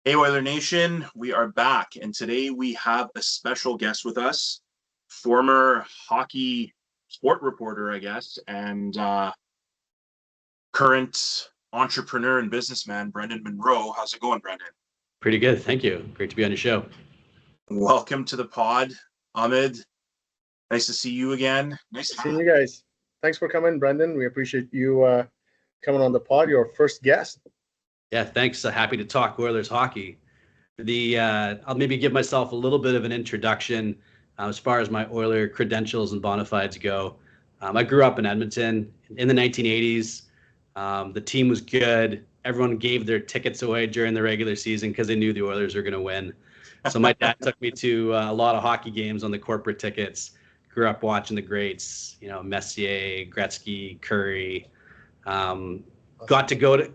Hey, Oiler Nation, we are back, and today we have a special guest with us, former hockey sport reporter, I guess, and current entrepreneur and businessman, Brendan Monroe. How's it going, Brendan? Pretty good. Thank you. Great to be on your show. Welcome to the pod, Ahmed. Nice to see you again. Nice to Seeing have you guys. Thanks for coming, Brendan. We appreciate you coming on the pod. Your first guest. Yeah, thanks. Happy to talk Oilers hockey. I'll maybe give myself a little bit of an introduction as far as my Oiler credentials and bona fides go. I grew up in Edmonton in the 1980s. The team was good. Everyone gave their tickets away during the regular season because they knew the Oilers were going to win. So my dad took me to a lot of hockey games on the corporate tickets. Grew up watching the greats, Messier, Gretzky, Curry. Got to go to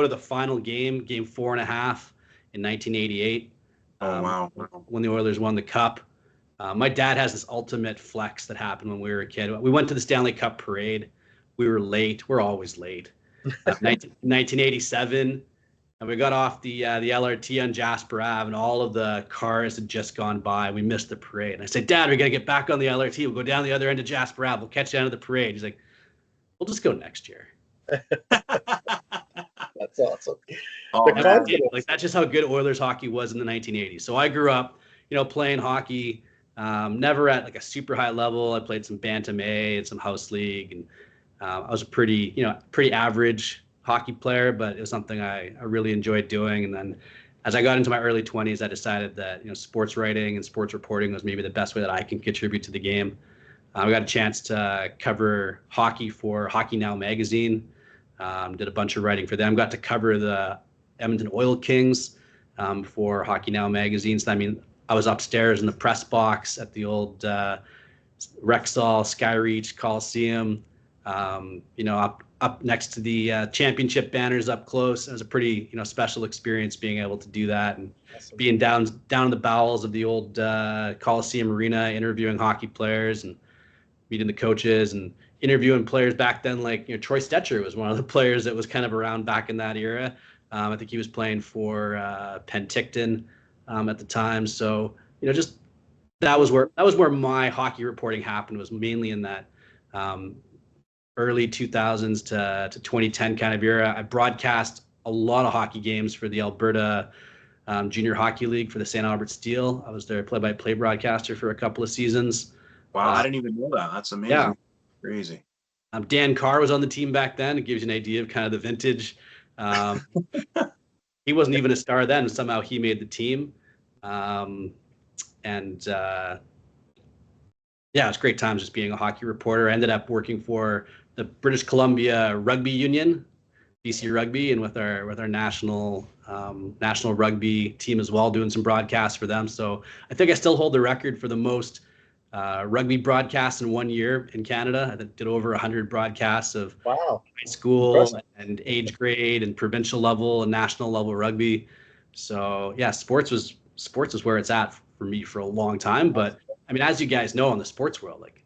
the final game 4.5 in 1988. Oh, wow. When the Oilers won the cup. My dad has this ultimate flex that happened when we were a kid. We went to the Stanley Cup parade. We were late. We're always late. 1987, and we got off the LRT on Jasper Ave, and all of the cars had just gone by. We missed the parade. And I said, Dad, we got to get back on the LRT. We'll go down the other end of Jasper Ave. We'll catch down to the parade. He's like, we'll just go next year. That's awesome. Oh, That's just how good Oilers hockey was in the 1980s. So I grew up, playing hockey, never at like a super high level. I played some Bantam A and some house league, and I was a pretty average hockey player, but it was something I really enjoyed doing. And then as I got into my early 20s, I decided that sports writing and sports reporting was maybe the best way that I can contribute to the game. I got a chance to cover hockey for Hockey Now magazine. Did a bunch of writing for them. Got to cover the Edmonton Oil Kings for Hockey Now magazine. So I was upstairs in the press box at the old Rexall Skyreach Coliseum. Up next to the championship banners up close. It was a pretty special experience being able to do that and being down in the bowels of the old Coliseum Arena, interviewing hockey players and meeting the coaches and interviewing players back then. Like Troy Stetcher was one of the players that was kind of around back in that era. I think he was playing for Penticton at the time. So just that was where my hockey reporting happened, was mainly in that early 2000s to 2010 kind of era. I broadcast a lot of hockey games for the Alberta Junior Hockey League for the St. Albert Steel. I was their play-by-play broadcaster for a couple of seasons. Wow, I didn't even know that. That's amazing. Yeah. Crazy. Dan Carr was on the team back then. It gives you an idea of kind of the vintage. He wasn't even a star then. Somehow he made the team. It's great times just being a hockey reporter. I ended up working for the British Columbia Rugby Union, BC Rugby, and with our national rugby team as well, doing some broadcasts for them. So I think I still hold the record for the most rugby broadcasts in 1 year in Canada. I did over 100 broadcasts of high school and age grade and provincial level and national level rugby. So yeah, sports was where it's at for me for a long time. But as you guys know, in the sports world, like,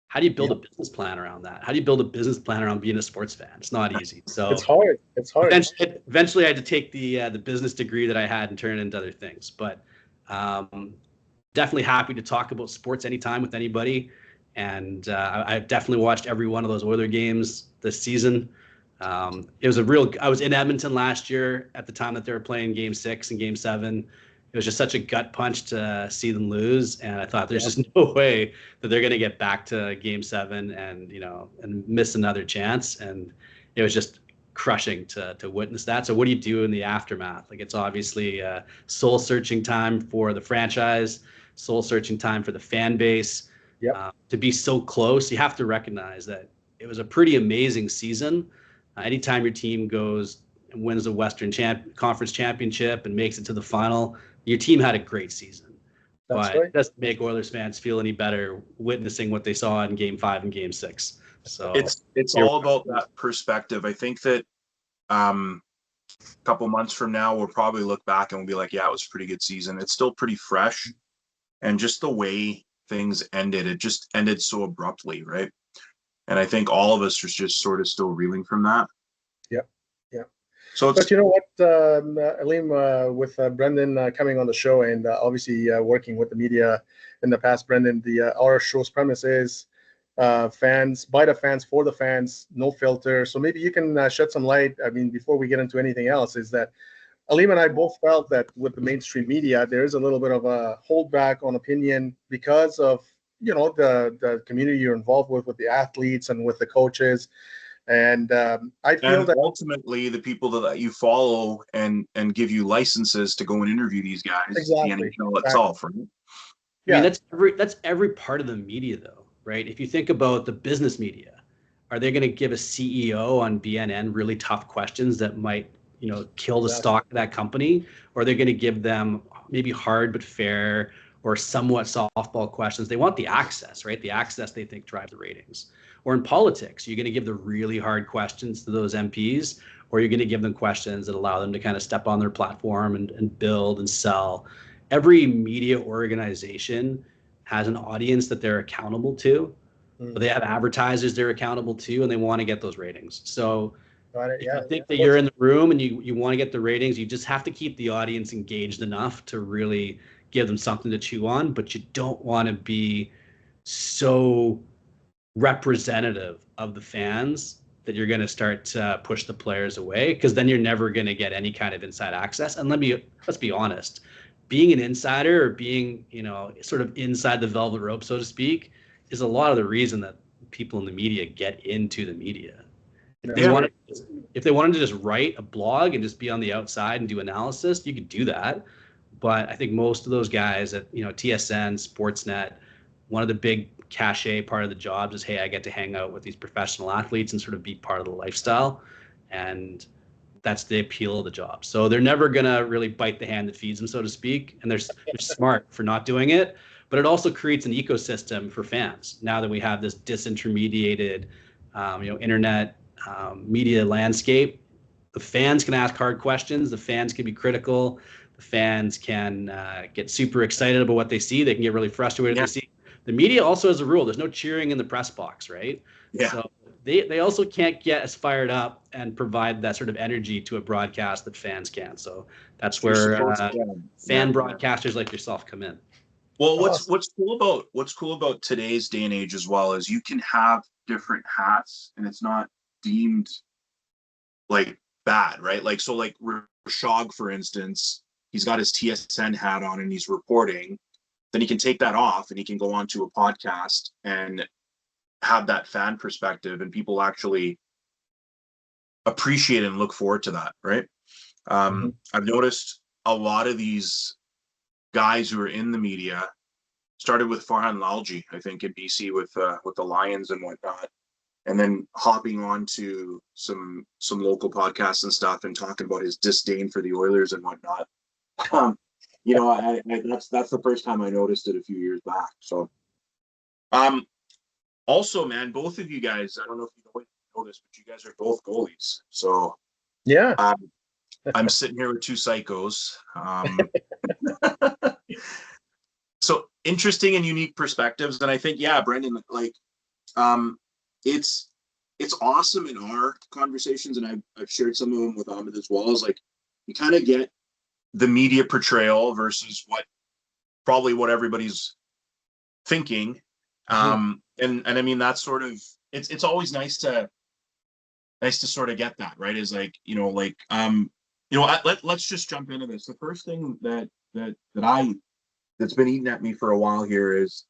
how do you build a business plan around that? How do you build a business plan around being a sports fan? It's not easy. So it's hard. Eventually I had to take the business degree that I had and turn it into other things. But definitely happy to talk about sports anytime with anybody. And I definitely watched every one of those Oiler games this season. I was in Edmonton last year at the time that they were playing Game 6 and Game 7. It was just such a gut punch to see them lose. And I thought there's just no way that they're going to get back to Game 7 and miss another chance. And it was just crushing to witness that. So what do you do in the aftermath? Like, it's obviously a soul searching time for the franchise, soul searching time for the fan base. To be so close, you have to recognize that it was a pretty amazing season. Anytime your team goes and wins the Western Conference Championship and makes it to the final, your team had a great season. That's but right. It doesn't make Oilers fans feel any better witnessing what they saw in Game 5 and Game 6. So it's all about that perspective. I think that a couple months from now, we'll probably look back and we'll be like, yeah, it was a pretty good season. It's still pretty fresh. And just the way things ended, it just ended so abruptly, right? And I think all of us are just sort of still reeling from that. Yeah. So it's But you know what, Aleem, with Brendan coming on the show and obviously working with the media in the past, Brendan, our show's premise is fans, by the fans, for the fans, no filter. So maybe you can shed some light. I mean, before we get into anything else, is that Aleem and I both felt that with the mainstream media, there is a little bit of a holdback on opinion because of the community you're involved with the athletes and with the coaches. And I feel and that ultimately the people that you follow and give you licenses to go and interview these guys, the exactly, NHL exactly. itself, right? I mean, Yeah, that's every part of the media, though, right? If you think about the business media, are they going to give a CEO on BNN really tough questions that might, kill the exactly. stock of that company, or are they going to give them maybe hard but fair or somewhat softball questions? They want the access, right? The access they think drives the ratings. Or in politics, you're going to give the really hard questions to those MPs, or you're going to give them questions that allow them to kind of step on their platform and build and sell. Every media organization has an audience that they're accountable to, but they have advertisers they're accountable to, and they want to get those ratings. So Got it. if Yeah, you yeah, think of that you're course. in the room and you want to get the ratings, you just have to keep the audience engaged enough to really give them something to chew on, but you don't want to be so representative of the fans that you're going to start to push the players away, because then you're never going to get any kind of inside access. And let's be honest, being an insider or being, sort of inside the velvet rope, so to speak, is a lot of the reason that people in the media get into the media. If they That's Yeah. right. wanted, if they wanted to just write a blog and just be on the outside and do analysis, you could do that. But I think most of those guys at TSN, Sportsnet, one of the big cachet part of the jobs is, hey, I get to hang out with these professional athletes and sort of be part of the lifestyle, and that's the appeal of the job. So they're never gonna really bite the hand that feeds them, so to speak, and they're smart for not doing it. But it also creates an ecosystem for fans now that we have this disintermediated, internet media landscape. The fans can ask hard questions. The fans can be critical. The fans can get super excited about what they see. They can get really frustrated Yeah. what they see. The media also has a rule. There's no cheering in the press box, right? Yeah. So they also can't get as fired up and provide that sort of energy to a broadcast that fans can. So that's You're where supposed to. fan Yeah. broadcasters like yourself come in. Well, Awesome. what's cool about today's day and age as well is you can have different hats and it's not deemed like bad, right? Like so, like Rashog, for instance, he's got his TSN hat on and he's reporting. Then he can take that off and he can go on to a podcast and have that fan perspective, and people actually appreciate it and look forward to that, right? I've noticed a lot of these guys who are in the media started with Farhan Lalji, I think, in BC with the Lions and whatnot, and then hopping on to some local podcasts and stuff and talking about his disdain for the Oilers and whatnot. That's the first time I noticed it a few years back. So, also, man, both of you guys, I don't know if you know this, but you guys are both goalies. So, Yeah. I'm sitting here with two psychos. So interesting and unique perspectives, and I think, yeah, Brendan, like, it's awesome in our conversations, and I've shared some of them with Ahmed as well. Is like you kind of get the media portrayal versus what everybody's thinking, and I mean that's sort of it's always nice to sort of get that, right? Is like let's just jump into this. The first thing that's been eating at me for a while here is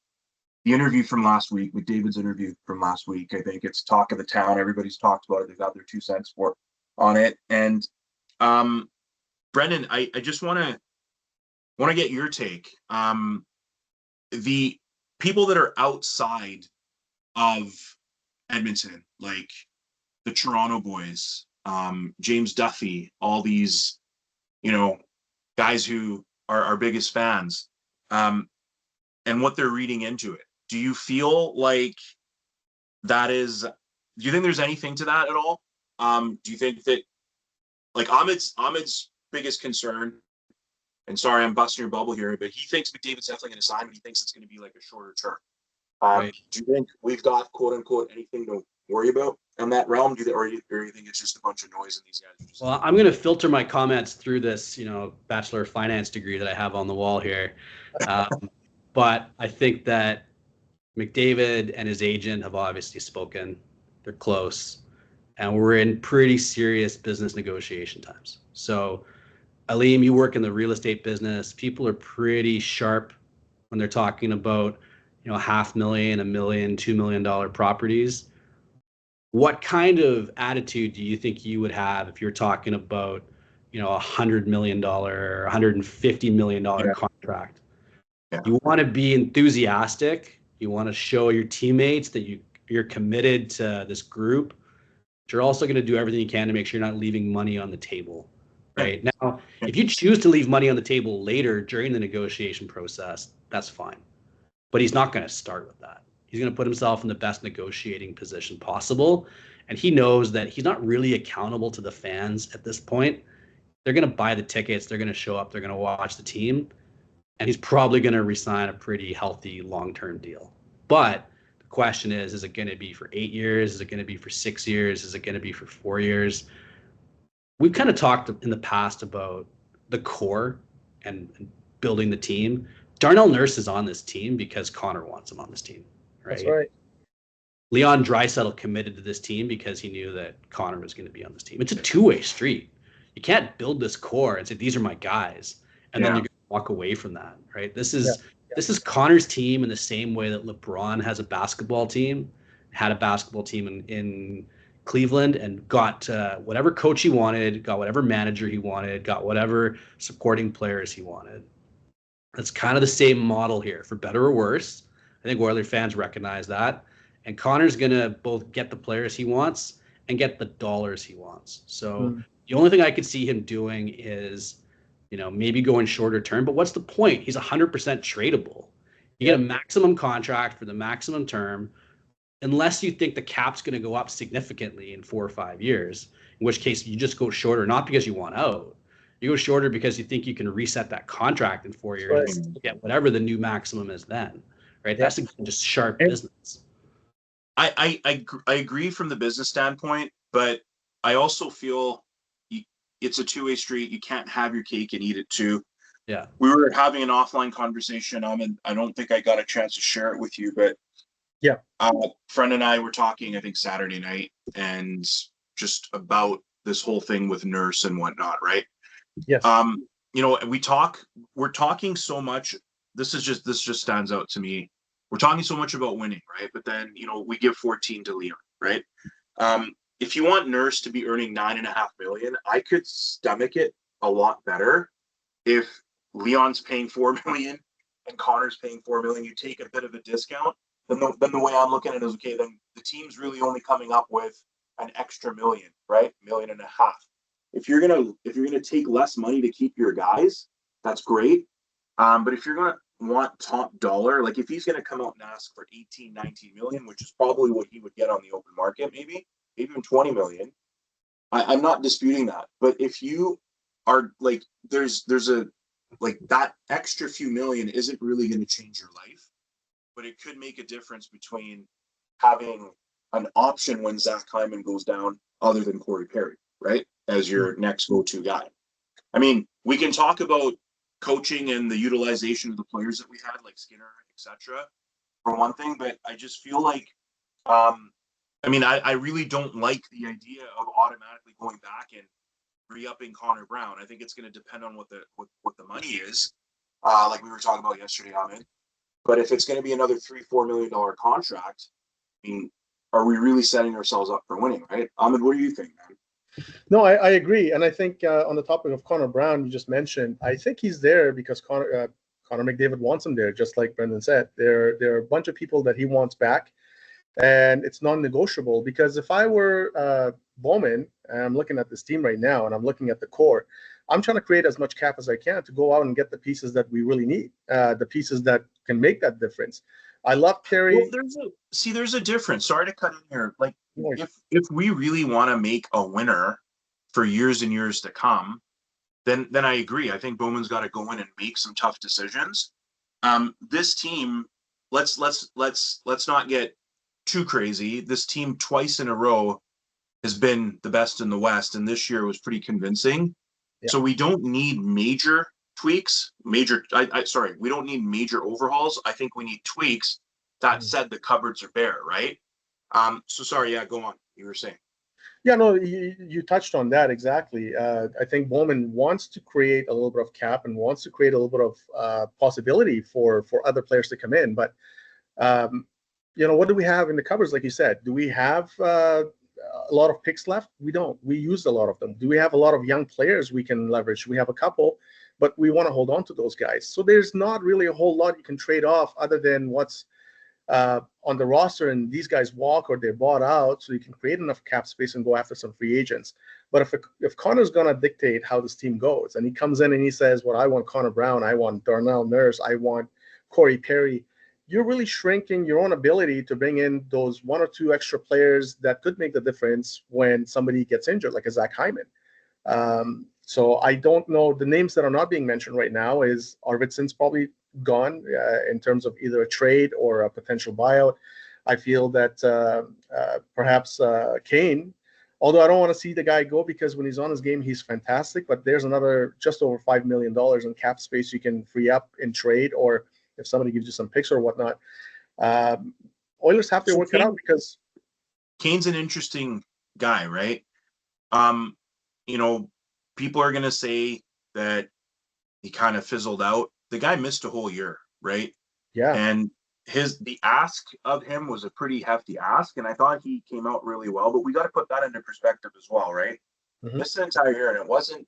the interview from last week, McDavid's interview from last week. I think it's talk of the town. Everybody's talked about it. They've got their 2 cents on it. And Brendan, I just want to get your take. The people that are outside of Edmonton, like the Toronto boys, James Duffy, all these, guys who are our biggest fans, and what they're reading into it. Do you feel like do you think there's anything to that at all? Do you think that, like, Ahmed's biggest concern, and sorry, I'm busting your bubble here, but he thinks McDavid's definitely going to sign, but he thinks it's going to be like a shorter term. Right. Do you think we've got, quote unquote, anything to worry about? in that realm? Or you think it's just a bunch of noise and these guys are just... Well, I'm going to filter my comments through this, Bachelor of Finance degree that I have on the wall here. But I think that McDavid and his agent have obviously spoken. They're close. And we're in pretty serious business negotiation times. So, Aleem, you work in the real estate business. People are pretty sharp when they're talking about, $500,000, $1 million, $2 million properties. What kind of attitude do you think you would have if you're talking about, $100 million, $150 million contract? Yeah. You want to be enthusiastic. You want to show your teammates that you're committed to this group. But you're also going to do everything you can to make sure you're not leaving money on the table. Right now, if you choose to leave money on the table later during the negotiation process, that's fine. But he's not going to start with that. He's going to put himself in the best negotiating position possible. And he knows that he's not really accountable to the fans at this point. They're going to buy the tickets. They're going to show up. They're going to watch the team. And he's probably going to re-sign a pretty healthy long-term deal. But the question is it going to be for 8 years? Is it going to be for 6 years? Is it going to be for 4 years? We've kind of talked in the past about the core and building the team. Darnell Nurse is on this team because Connor wants him on this team, right? That's right. Leon Draisaitl committed to this team because he knew that Connor was going to be on this team. It's a two-way street. You can't build this core and say, these are my guys, and then you're going to walk away from that, right? This is Connor's team in the same way that LeBron has a basketball team, had a basketball team in Cleveland, and got whatever coach he wanted, got whatever manager he wanted, got whatever supporting players he wanted. That's kind of the same model here, for better or worse. I think Oilers fans recognize that. And Connor's going to both get the players he wants and get the dollars he wants. So the only thing I could see him doing is, maybe going shorter term. But what's the point? He's 100% tradable. You get a maximum contract for the maximum term, unless you think the cap's going to go up significantly in 4 or 5 years, in which case you just go shorter, not because you want out. You go shorter because you think you can reset that contract in 4 years and get whatever the new maximum is then, right? Yeah. That's just sharp business. I agree from the business standpoint, but I also feel it's a two-way street. You can't have your cake and eat it too. Yeah. We were having an offline conversation. I don't think I got a chance to share it with you, but friend and I were talking, I think Saturday night, and just about this whole thing with Nurse and whatnot, right? Yes. We're talking so much. This just stands out to me. We're talking so much about winning, right? But then, we give 14 to Leon, right? If you want Nurse to be earning $9.5 million, I could stomach it a lot better if Leon's paying $4 million and Connor's paying $4 million. You take a bit of a discount. Then the way I'm looking at it is, okay, then the team's really only coming up with an extra $1 million, right? $1.5 million. If you're gonna take less money to keep your guys, that's great. But if you're gonna want top dollar, like if he's gonna come out and ask for 18, 19 million, which is probably what he would get on the open market, maybe even 20 million, I'm not disputing that. But if you are like, there's a like that extra few million isn't really going to change your life, but it could make a difference between having an option when Zach Hyman goes down, other than Corey Perry, right, as your next go-to guy. I mean, we can talk about coaching and the utilization of the players that we had, like Skinner, etc., for one thing, but I just feel like, I really don't like the idea of automatically going back and re-upping Connor Brown. I think it's going to depend on what the money is, like we were talking about yesterday, Ahmed. But if it's going to be another $3-4 million contract, I mean, are we really setting ourselves up for winning, right? Ahmed, what do you think, man? No, I agree. And I think on the topic of Connor Brown, you just mentioned, I think he's there because Connor McDavid wants him there, just like Brendan said. There are a bunch of people that he wants back, and it's non-negotiable. Because if I were Bowman, and I'm looking at this team right now, and I'm looking at the core, I'm trying to create as much cap as I can to go out and get the pieces that we really need, the pieces that can make that difference. I love Perry. Well, there's a difference. Sorry to cut in here. Like, if we really want to make a winner for years and years to come, then I agree. I think Bowman's got to go in and make some tough decisions. This team, let's not get too crazy. This team twice in a row has been the best in the West, and this year was pretty convincing. Yeah. So we don't need major tweaks, we don't need major overhauls. I think we need tweaks. That said, the cupboards are bare, right? So sorry, yeah, go on. You were saying. Yeah, no, you touched on that exactly. I think Bowman wants to create a little bit of cap and wants to create a little bit of possibility for other players to come in. But what do we have in the cupboards? Like you said, do we have a lot of picks left? We don't. We used a lot of them. Do we have a lot of young players we can leverage? We have a couple, but we want to hold on to those guys. So there's not really a whole lot you can trade off other than what's on the roster, and these guys walk or they're bought out, so you can create enough cap space and go after some free agents. But if Connor's going to dictate how this team goes, and he comes in and he says, "Well, I want Connor Brown, I want Darnell Nurse, I want Corey Perry," you're really shrinking your own ability to bring in those one or two extra players that could make the difference when somebody gets injured, like a Zach Hyman. So I don't know. The names that are not being mentioned right now is Arvidsson's probably gone in terms of either a trade or a potential buyout. I feel that perhaps Kane, although I don't want to see the guy go because when he's on his game, he's fantastic. But there's another just over $5 million in cap space you can free up in trade, or if somebody gives you some picks or whatnot. Oilers have to work it out because Kane's an interesting guy, right? People are going to say that he kind of fizzled out. The guy missed a whole year, right? Yeah. And the ask of him was a pretty hefty ask, and I thought he came out really well. But we got to put that into perspective as well, right? Mm-hmm. Missed an entire year, and it wasn't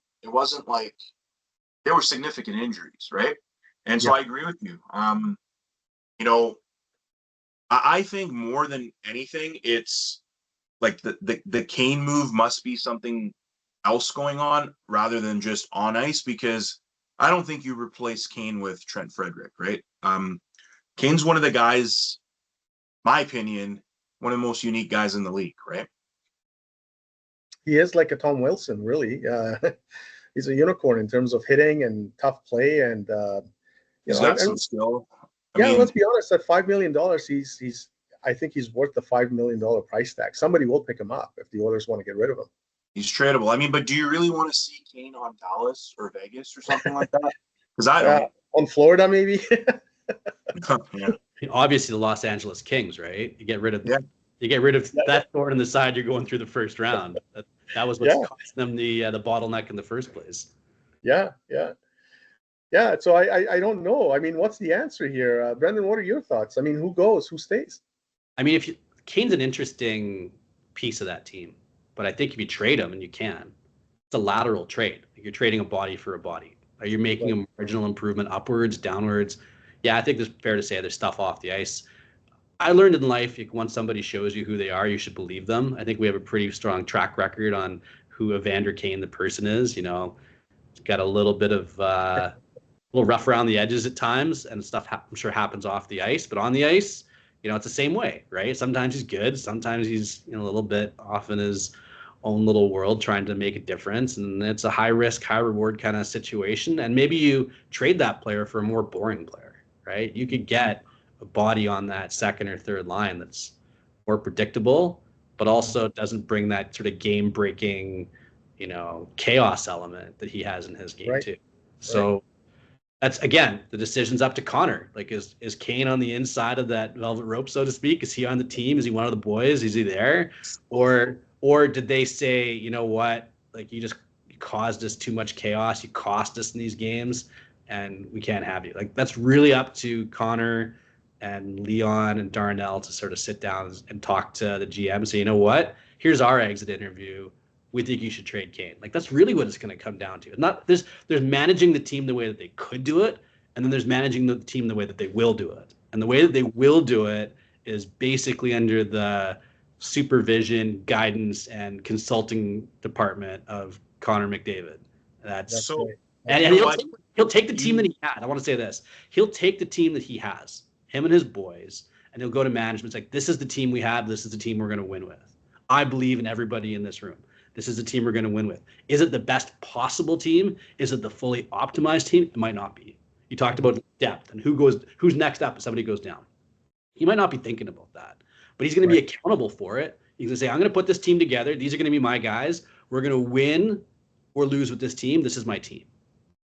like there were significant injuries, right? And so I agree with you. I think more than anything, it's like the Kane move must be something else going on rather than just on ice, because I don't think you replace Kane with Trent Frederick, right? Kane's one of the guys, my opinion, one of the most unique guys in the league, right? He is like a Tom Wilson, really. He's a unicorn in terms of hitting and tough play, and he's got some skill. Let's be honest. At $5 million, I think he's worth the $5 million price tag. Somebody will pick him up if the Oilers want to get rid of him. He's tradable. But do you really want to see Kane on Dallas or Vegas or something like that? Because I don't. On Florida, maybe. Yeah. Obviously, the Los Angeles Kings, right? You get rid of that thorn in the side. You're going through the first round. That was what's cost them the bottleneck in the first place. Yeah. So I don't know. What's the answer here, Brendan? What are your thoughts? Who goes? Who stays? Kane's an interesting piece of that team, but I think if you trade him, and you can, it's a lateral trade. You're trading a body for a body. You're making a marginal improvement upwards, downwards. Yeah, I think it's fair to say there's stuff off the ice. I learned in life, once somebody shows you who they are, you should believe them. I think we have a pretty strong track record on who Evander Kane, the person, is. Got a little bit of a little rough around the edges at times, and stuff I'm sure happens off the ice. But on the ice, it's the same way, right? Sometimes he's good. Sometimes he's a little bit off in his own little world trying to make a difference. And it's a high risk, high reward kind of situation. And maybe you trade that player for a more boring player, right? You could get a body on that second or third line that's more predictable, but also doesn't bring that sort of game breaking, chaos element that he has in his game too. So that's, again, the decision's up to Connor. Like, is Kane on the inside of that velvet rope, so to speak? Is he on the team? Is he one of the boys? Is he there? Or did they say, you know what, like, you caused us too much chaos. You cost us in these games, and we can't have you. Like, that's really up to Connor and Leon and Darnell to sort of sit down and talk to the GM and say, you know what, here's our exit interview. We think you should trade Kane. Like, that's really what it's going to come down to. Not there's managing the team the way that they could do it, and then there's managing the team the way that they will do it. And the way that they will do it is basically under the supervision, guidance, and consulting department of Connor McDavid. That's so. And he'll take the team that he had. I want to say this. He'll take the team that he has, him and his boys, and he'll go to management. It's like, this is the team we have. This is the team we're going to win with. I believe in everybody in this room. This is the team we're going to win with. Is it the best possible team? Is it the fully optimized team? It might not be. You talked about depth and who's next up if somebody goes down. He might not be thinking about that, but he's going to be accountable for it. You can say, I'm going to put this team together. These are going to be my guys. We're going to win or lose with this team. This is my team.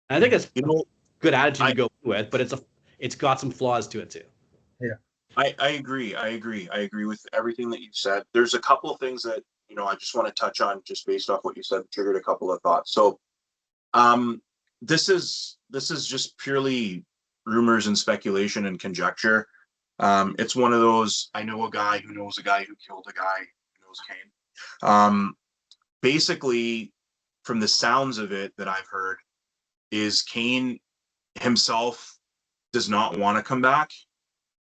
And I think that's a good attitude to go with, but it's got some flaws to it too. Yeah. I agree. I agree with everything that you've said. There's a couple of things that, I just want to touch on just based off what you said, triggered a couple of thoughts. So, this is just purely rumors and speculation and conjecture. It's one of those, I know a guy who knows a guy who killed a guy who knows Kane. Basically, from the sounds of it that I've heard, is Kane himself does not want to come back.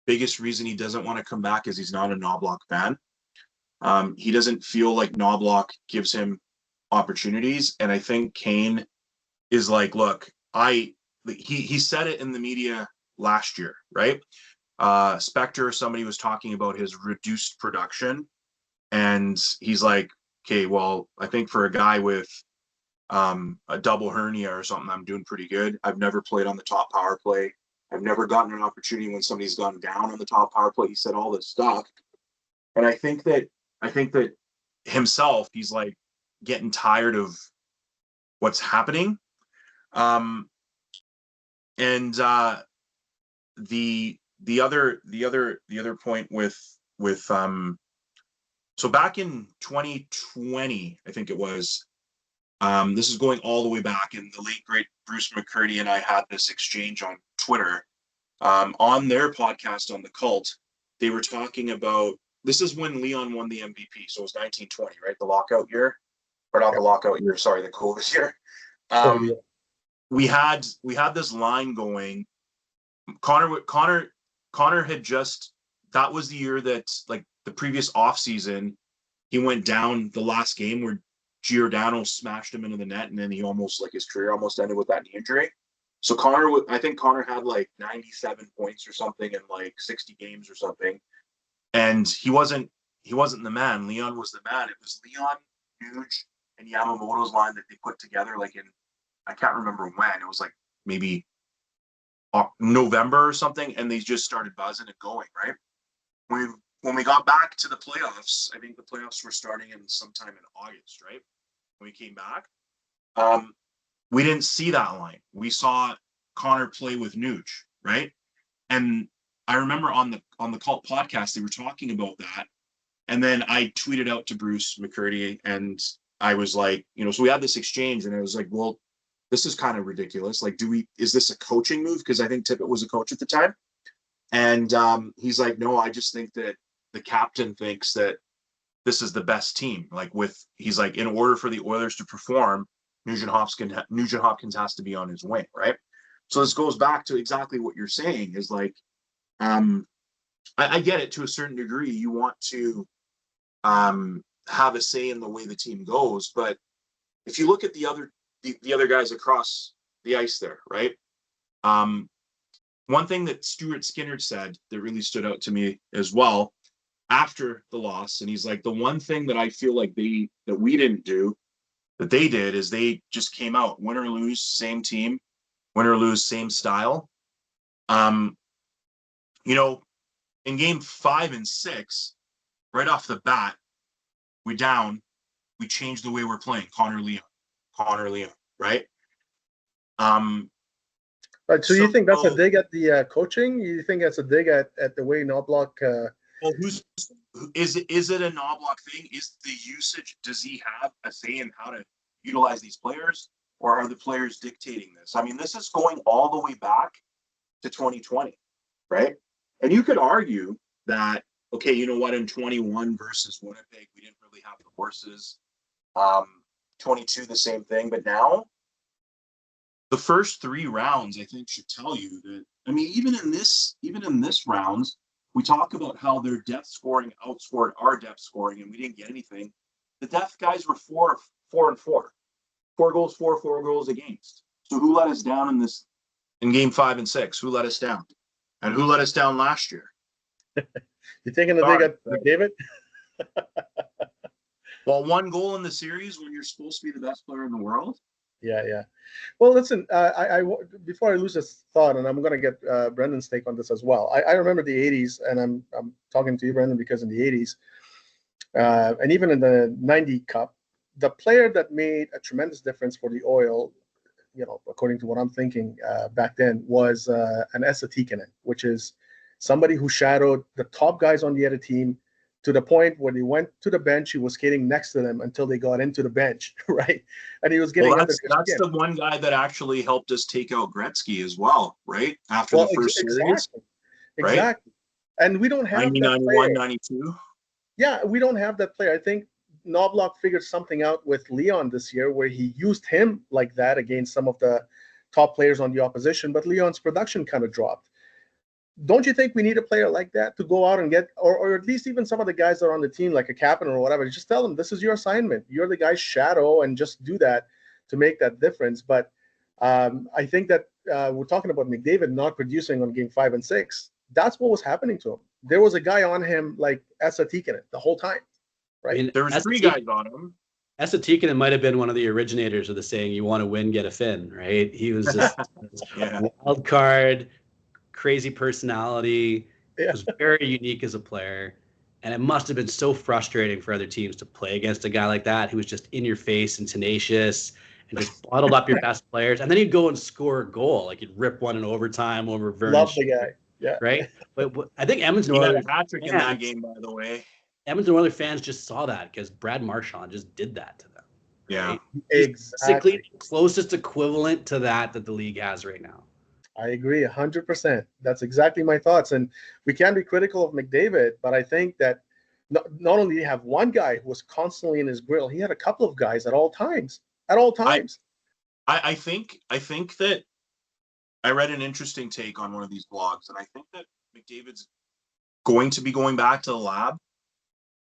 Biggest reason he doesn't want to come back is he's not a Knobloch fan. He doesn't feel like Knobloch gives him opportunities. And I think Kane is like, look, he said it in the media last year, right? Spectre, somebody was talking about his reduced production. And he's like, okay, well, I think for a guy with a double hernia or something, I'm doing pretty good. I've never played on the top power play. I've never gotten an opportunity when somebody's gone down on the top power play. He said all this stuff. And I think that himself, he's like getting tired of what's happening. And the other point with so back in 2020, I think it was, this is going all the way back, and the late great Bruce McCurdy and I had this exchange on Twitter. On their podcast on The Cult, they were talking about, this is when Leon won the MVP. So it was 1920, right? The lockout year, or not the lockout year, sorry, the COVID year. We had this line going. Connor had just, that was the year that, like, the previous offseason, he went down the last game where Giordano smashed him into the net, and then he almost, like, his career almost ended with that knee injury. So I think Connor had like 97 points or something in like 60 games or something. And he wasn't the man. Leon was the man. It was Leon, Nuge, and Yamamoto's line that they put together, like in, I can't remember when. It was like maybe November or something, and they just started buzzing and going, right? When we got back to the playoffs, I think the playoffs were starting in sometime in August, right? When we came back. We didn't see that line. We saw Connor play with Nuge, right? And I remember on the Cult podcast, they were talking about that. And then I tweeted out to Bruce McCurdy, and I was like, so we had this exchange, and I was like, well, this is kind of ridiculous. Like, is this a coaching move? Because I think Tippett was a coach at the time. And he's like, no, I just think that the captain thinks that this is the best team. Like, he's like, in order for the Oilers to perform, Nugent Hopkins has to be on his wing, right? So this goes back to exactly what you're saying, is like, I get it to a certain degree. You want to have a say in the way the team goes, but if you look at the other guys across the ice there, right? One thing that Stuart Skinner said that really stood out to me as well after the loss, and he's like, the one thing that I feel like that we didn't do, that they did, is they just came out, win or lose, same team, win or lose, same style. In game 5 and 6, right off the bat, we changed the way we're playing. Connor Leon, right? Right. So you think that's a dig at the coaching? You think that's a dig at the way Knobloch? Well, is it a Knobloch thing? Is the usage? Does he have a say in how to utilize these players, or are the players dictating this? I mean, this is going all the way back to 2020, right? And you could argue that, okay, you know what? In 21 versus Winnipeg, we didn't really have the horses. 22, the same thing, but now the first 3 rounds, I think, should tell you that. I mean, even in this rounds, we talk about how their depth scoring outscored our depth scoring, and we didn't get anything. The depth guys were 4 and 4, 4 goals for, 4 goals against. So who let us down in game 5 and 6? Who let us down? And who let us down last year? You taking a dig at McDavid? Well, 1 goal in the series when you're supposed to be the best player in the world. Yeah. Well, listen, I before I lose this thought, and I'm going to get Brendan's take on this as well. I remember the 80s, and I'm talking to you, Brendan, because in the 80s, And even in the 90 Cup, the player that made a tremendous difference for the Oil, according to what I'm thinking back then, was an Esa Tikkanen, which is somebody who shadowed the top guys on the other team to the point when he went to the bench, he was skating next to them until they got into the bench, right? And he was getting Well, under their that's skin. the one guy that actually helped us take out Gretzky as well, right? After the first series, right? Exactly. And we don't have 90, that 91, player. 92. Yeah, we don't have that player. I think Knobloch figured something out with Leon this year where he used him like that against some of the top players on the opposition, but Leon's production kind of dropped. Don't you think we need a player like that to go out and get, or at least even some of the guys that are on the team, like a captain or whatever, just tell them this is your assignment. You're the guy's shadow, and just do that to make that difference. But I think that we're talking about McDavid not producing on game 5 and 6. That's what was happening to him. There was a guy on him like Esa Tikkanen the whole time, right? I mean, There was three guys on him. Esa Tikkanen might have been one of the originators of the saying, you want to win, get a fin, right? He was just Yeah. wild card, crazy personality. Yeah. Was very unique as a player. And it must have been so frustrating for other teams to play against a guy like that who was just in your face and tenacious and just bottled up your best players. And then he'd go and score a goal. Like he'd rip one in overtime over Vernon. Love the guy. Yeah. Right? But I think Edmonton He had Oilers a hat trick in that game, by the way. Edmonton Oilers fans just saw that because Brad Marchand just did that to them. Yeah. Right? Exactly. Basically, the closest equivalent to that the league has right now. I agree 100%. That's exactly my thoughts. And we can be critical of McDavid, but I think that not only did he have one guy who was constantly in his grill, he had a couple of guys at all times. At all times. I think that I read an interesting take on one of these blogs, and I think that McDavid's going to be going back to the lab.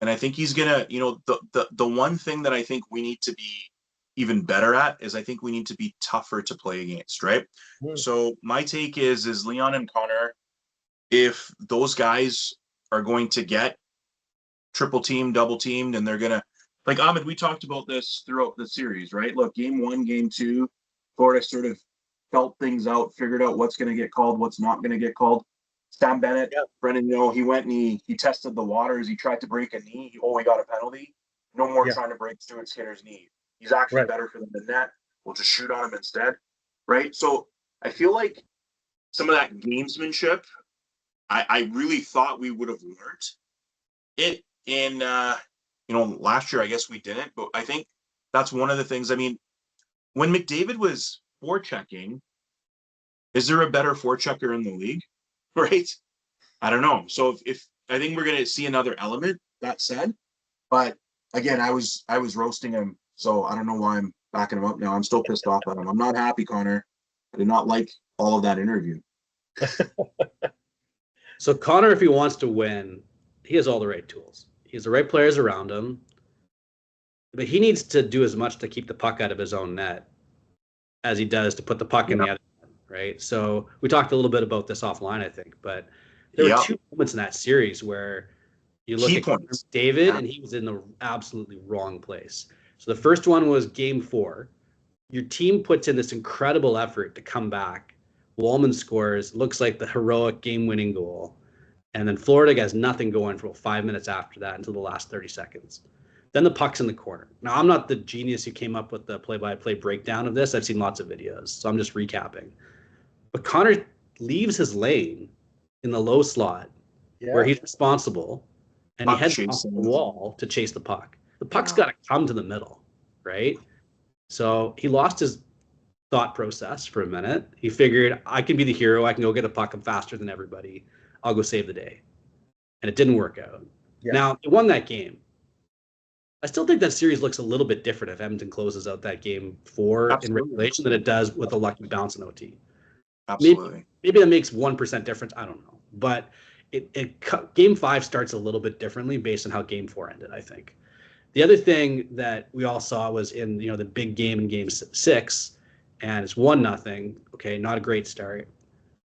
And I think he's gonna, the one thing that I think we need to be even better at is I think we need to be tougher to play against, right? So my take is Leon and Connor, if those guys are going to get triple teamed, double teamed, and they're gonna, like Ahmed, we talked about this throughout the series, right? Look, game 1, game 2, Florida sort of felt things out, figured out what's going to get called, what's not going to get called. Sam Bennett, Brendan, he went and he tested the waters. He tried to break a knee. He got a penalty. No more trying to break Stuart Skinner's knee. He's actually better for them than that. We'll just shoot on him instead, right? So I feel like some of that gamesmanship, I really thought we would have learned it in, last year. I guess we didn't, but I think that's one of the things. I mean, when McDavid was forechecking, is there a better forechecker in the league? Right? I don't know. So if I think we're going to see another element, that said, but again, I was roasting him, so I don't know why I'm backing him up now. I'm still pissed off at him. I'm not happy, Connor. I did not like all of that interview. So Connor, if he wants to win, he has all the right tools. He has the right players around him, but he needs to do as much to keep the puck out of his own net as he does to put the puck in the other. Right. So we talked a little bit about this offline, I think, but there were 2 moments in that series where you look at David and he was in the absolutely wrong place. So the first one was game 4. Your team puts in this incredible effort to come back. Wallman scores, looks like the heroic game-winning goal. And then Florida has nothing going for 5 minutes after that until the last 30 seconds. Then the puck's in the corner. Now, I'm not the genius who came up with the play-by-play breakdown of this. I've seen lots of videos, so I'm just recapping. But Connor leaves his lane in the low slot where he's responsible, and he heads off the wall to chase the puck. The puck's got to come to the middle, right? So he lost his thought process for a minute. He figured, I can be the hero. I can go get a puck. I'm faster than everybody. I'll go save the day. And it didn't work out. Yeah. Now, they won that game. I still think that series looks a little bit different if Edmonton closes out that game 4 in regulation than it does with a lucky bounce in OT. Absolutely. Maybe that makes 1% difference. I don't know. But game 5 starts a little bit differently based on how game 4 ended, I think. The other thing that we all saw was in the big game in game 6, and it's 1-0. Okay, not a great start.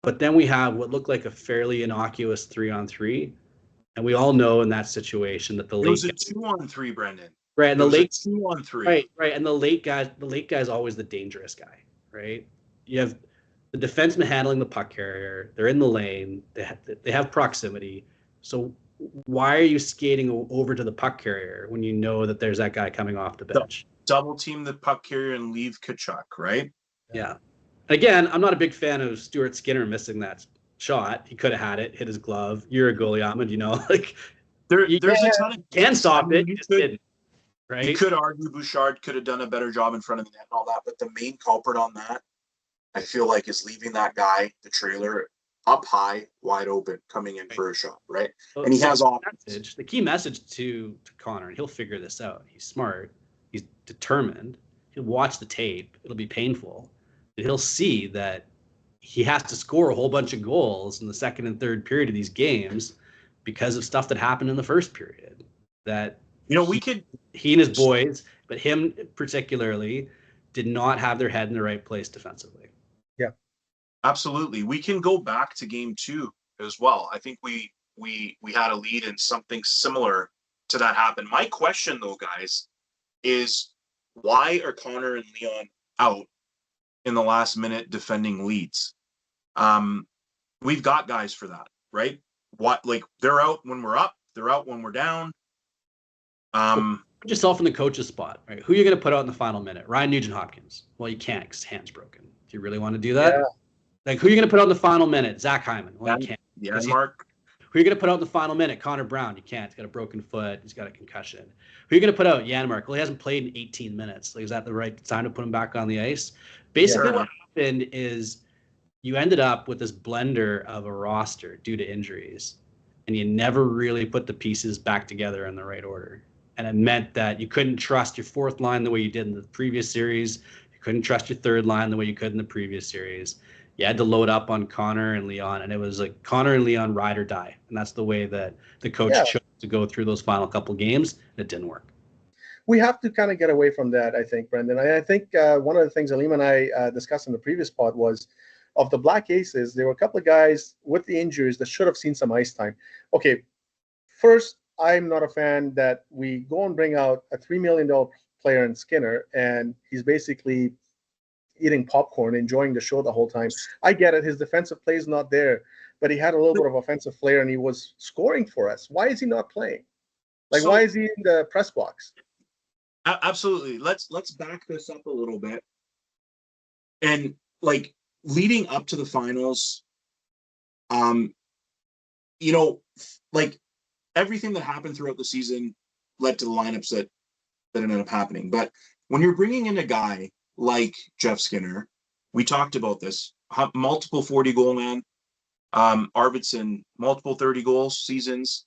But then we have what looked like a fairly innocuous 3-on-3. And we all know in that situation that the late guy, 2-on-3, Brendan. Right, and the late 2-on-3. Right, and the late guy's always the dangerous guy, right? You have the defenseman handling the puck carrier. They're in the lane. They have proximity. So why are you skating over to the puck carrier when you know that there's that guy coming off the bench? Double team the puck carrier and leave Kachuk, right? Yeah. Again, I'm not a big fan of Stuart Skinner missing that shot. He could have had it, hit his glove. You're a goalie, Ahmed, like there's a ton of can stop it. You just could, didn't, right? You could argue Bouchard could have done a better job in front of the net and all that, but the main culprit on that, I feel like, is leaving that guy, the trailer, up high, wide open, coming in for a shot, right? And he has options. The key message to Connor, and he'll figure this out. He's smart. He's determined. He'll watch the tape. It'll be painful. But he'll see that he has to score a whole bunch of goals in the second and third period of these games because of stuff that happened in the first period. That he and his boys, but him particularly, did not have their head in the right place defensively. Yeah, absolutely. We can go back to game 2 as well. I think we had a lead and something similar to that happened. My question, though, guys, is why are Connor and Leon out in the last minute defending leads? We've got guys for that, right? They're out when we're up, they're out when we're down. Put yourself in the coach's spot, right? Who are you going to put out in the final minute? Ryan Nugent-Hopkins. Well, you can't because his hand's broken. Do you really want to do that? Yeah. Who are you going to put out in the final minute? Zach Hyman. Well, you can't. Yeah, Mark. Who are you going to put out in the final minute? Connor Brown. You can't. He's got a broken foot. He's got a concussion. Who are you going to put out? Janmark. Well, he hasn't played in 18 minutes. Is that the right time to put him back on the ice? Basically, what happened is you ended up with this blender of a roster due to injuries, and you never really put the pieces back together in the right order. And it meant that you couldn't trust your fourth line the way you did in the previous series. You couldn't trust your third line the way you could in the previous series. You had to load up on Connor and Leon, and it was like Connor and Leon ride or die. And that's the way that the coach chose to go through those final couple games. It didn't work. We have to kind of get away from that, I think, Brendan. I think one of the things Aleem and I discussed in the previous pod was, of the Black Aces, there were a couple of guys with the injuries that should have seen some ice time. Okay, first, I'm not a fan that we go and bring out a $3 million player in Skinner, and he's basically eating popcorn, enjoying the show the whole time. I get it. His defensive play is not there, but he had a little bit of offensive flair, and he was scoring for us. Why is he not playing? Why is he in the press box? Absolutely. Let's back this up a little bit. And, leading up to the finals, everything that happened throughout the season led to the lineups that ended up happening. But when you're bringing in a guy like Jeff Skinner, we talked about this, multiple 40-goal man, Arvidsson, multiple 30-goal seasons.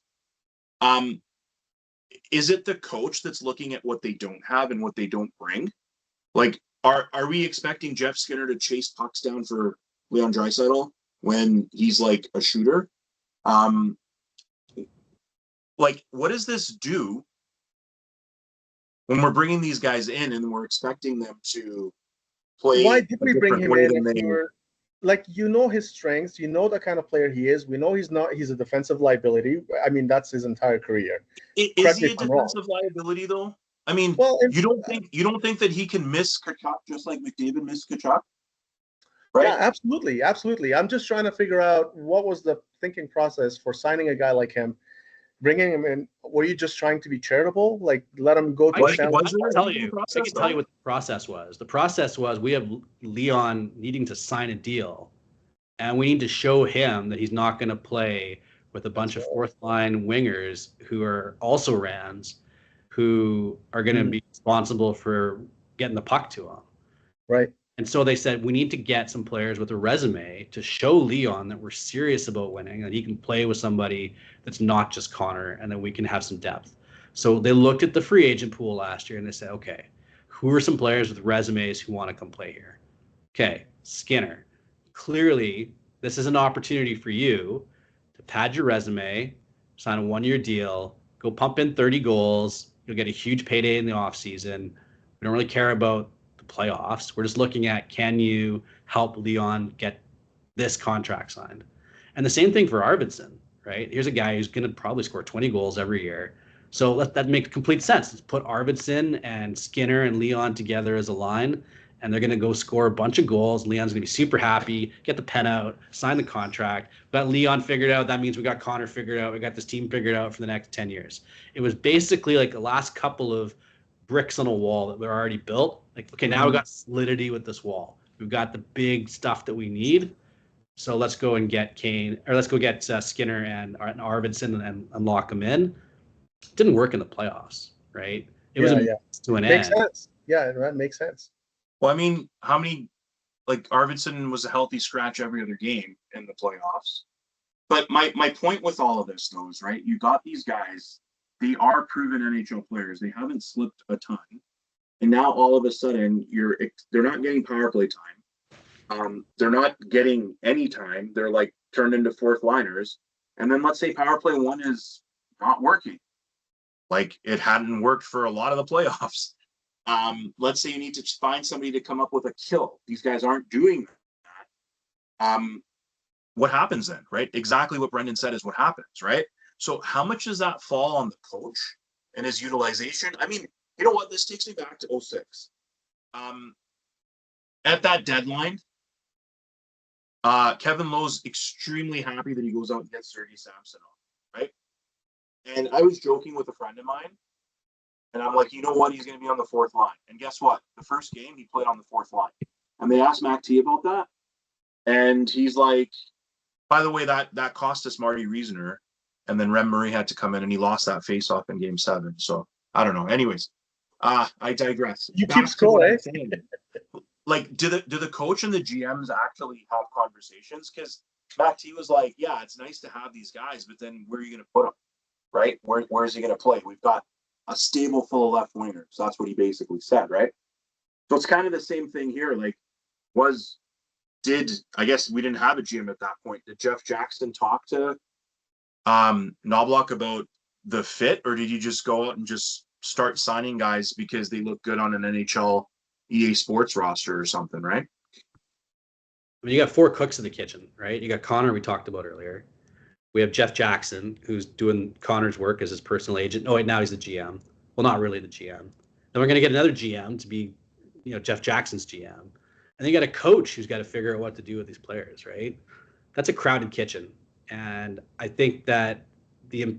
Is it the coach that's looking at what they don't have and what they don't bring? Are we expecting Jeff Skinner to chase pucks down for Leon Draisaitl when he's like a shooter? What does this do when we're bringing these guys in and we're expecting them to play? Why did we bring him in? His strengths, the kind of player he is. We know he's a defensive liability. I mean, that's his entire career. Is he a defensive liability though? I mean, you don't think that he can miss Kachuk just like McDavid missed Kachuk? Right? Yeah, absolutely. I'm just trying to figure out what was the thinking process for signing a guy like him, bringing him in. Were you just trying to be charitable? Let him go to I can tell you what the process was. The process was we have Leon needing to sign a deal, and we need to show him that he's not going to play with a bunch of fourth line wingers who are also Rands, who are going to be responsible for getting the puck to him. Right. And so they said, we need to get some players with a resume to show Leon that we're serious about winning, that he can play with somebody that's not just Connor, and that we can have some depth. So they looked at the free agent pool last year and they said, okay, who are some players with resumes who want to come play here? Okay, Skinner. Clearly, this is an opportunity for you to pad your resume, sign a one-year deal, go pump in 30 goals. You'll get a huge payday in the offseason. We don't really care about the playoffs. We're just looking at, can you help Leon get this contract signed? And the same thing for Arvidsson, right? Here's a guy who's going to probably score 20 goals every year. So that makes complete sense. Let's put Arvidsson and Skinner and Leon together as a line and they're going to go score a bunch of goals. Leon's going to be super happy, get the pen out, sign the contract. We got Leon figured out. That means we got Connor figured out. We got this team figured out for the next 10 years. It was basically like the last couple of bricks on a wall that were already built. Like, okay, now we got solidity with this wall. We've got the big stuff that we need. So let's go and get Kane, or let's go get Skinner and Arvidsson and lock them in. It didn't work in the playoffs, right? It was to an makes end. sense. Yeah, that makes sense. Well, I mean, how many, like Arvidsson was a healthy scratch every other game in the playoffs. But my point with all of this, though, is, right, you got these guys, they are proven NHL players. They haven't slipped a ton. And now all of a sudden, they're not getting power play time. They're not getting any time. They're like turned into fourth liners. And then let's say power play one is not working. Like it hadn't worked for a lot of the playoffs. Let's say you need to find somebody to come up with a kill. These guys aren't doing that. What happens then, right? Exactly what Brendan said is what happens, right? So how much does that fall on the coach and his utilization? I mean, you know what? This takes me back to 2006. At that deadline, Kevin Lowe's extremely happy that he goes out and gets Sergei Samsonov, right? And I was joking with a friend of mine, and I'm like, you know what? He's going to be on the fourth line. And guess what? The first game, he played on the fourth line. And they asked Mac T about that. And he's like, by the way, that cost us Marty Reasoner. And then Rem Murray had to come in, and he lost that face-off in Game 7. So, I don't know. Anyways, I digress. You keep score, eh? Like, do the coach and the GMs actually have conversations? Because Mac T was like, yeah, it's nice to have these guys, but then where are you going to put them, right? Where is he going to play? We've got a stable full of left wingers. So that's what he basically said, right? So it's kind of the same thing here. Like, I guess we didn't have a GM at that point. Did Jeff Jackson talk to Knobloch about the fit, or did you just go out and just start signing guys because they look good on an NHL EA Sports roster or something, right? I mean, you got four cooks in the kitchen, right? You got Connor, we talked about earlier. We have Jeff Jackson, who's doing Connor's work as his personal agent. Oh, wait, now he's the GM. Well, not really the GM. Then we're going to get another GM to be, Jeff Jackson's GM. And then you got a coach who's got to figure out what to do with these players, right? That's a crowded kitchen. And I think that the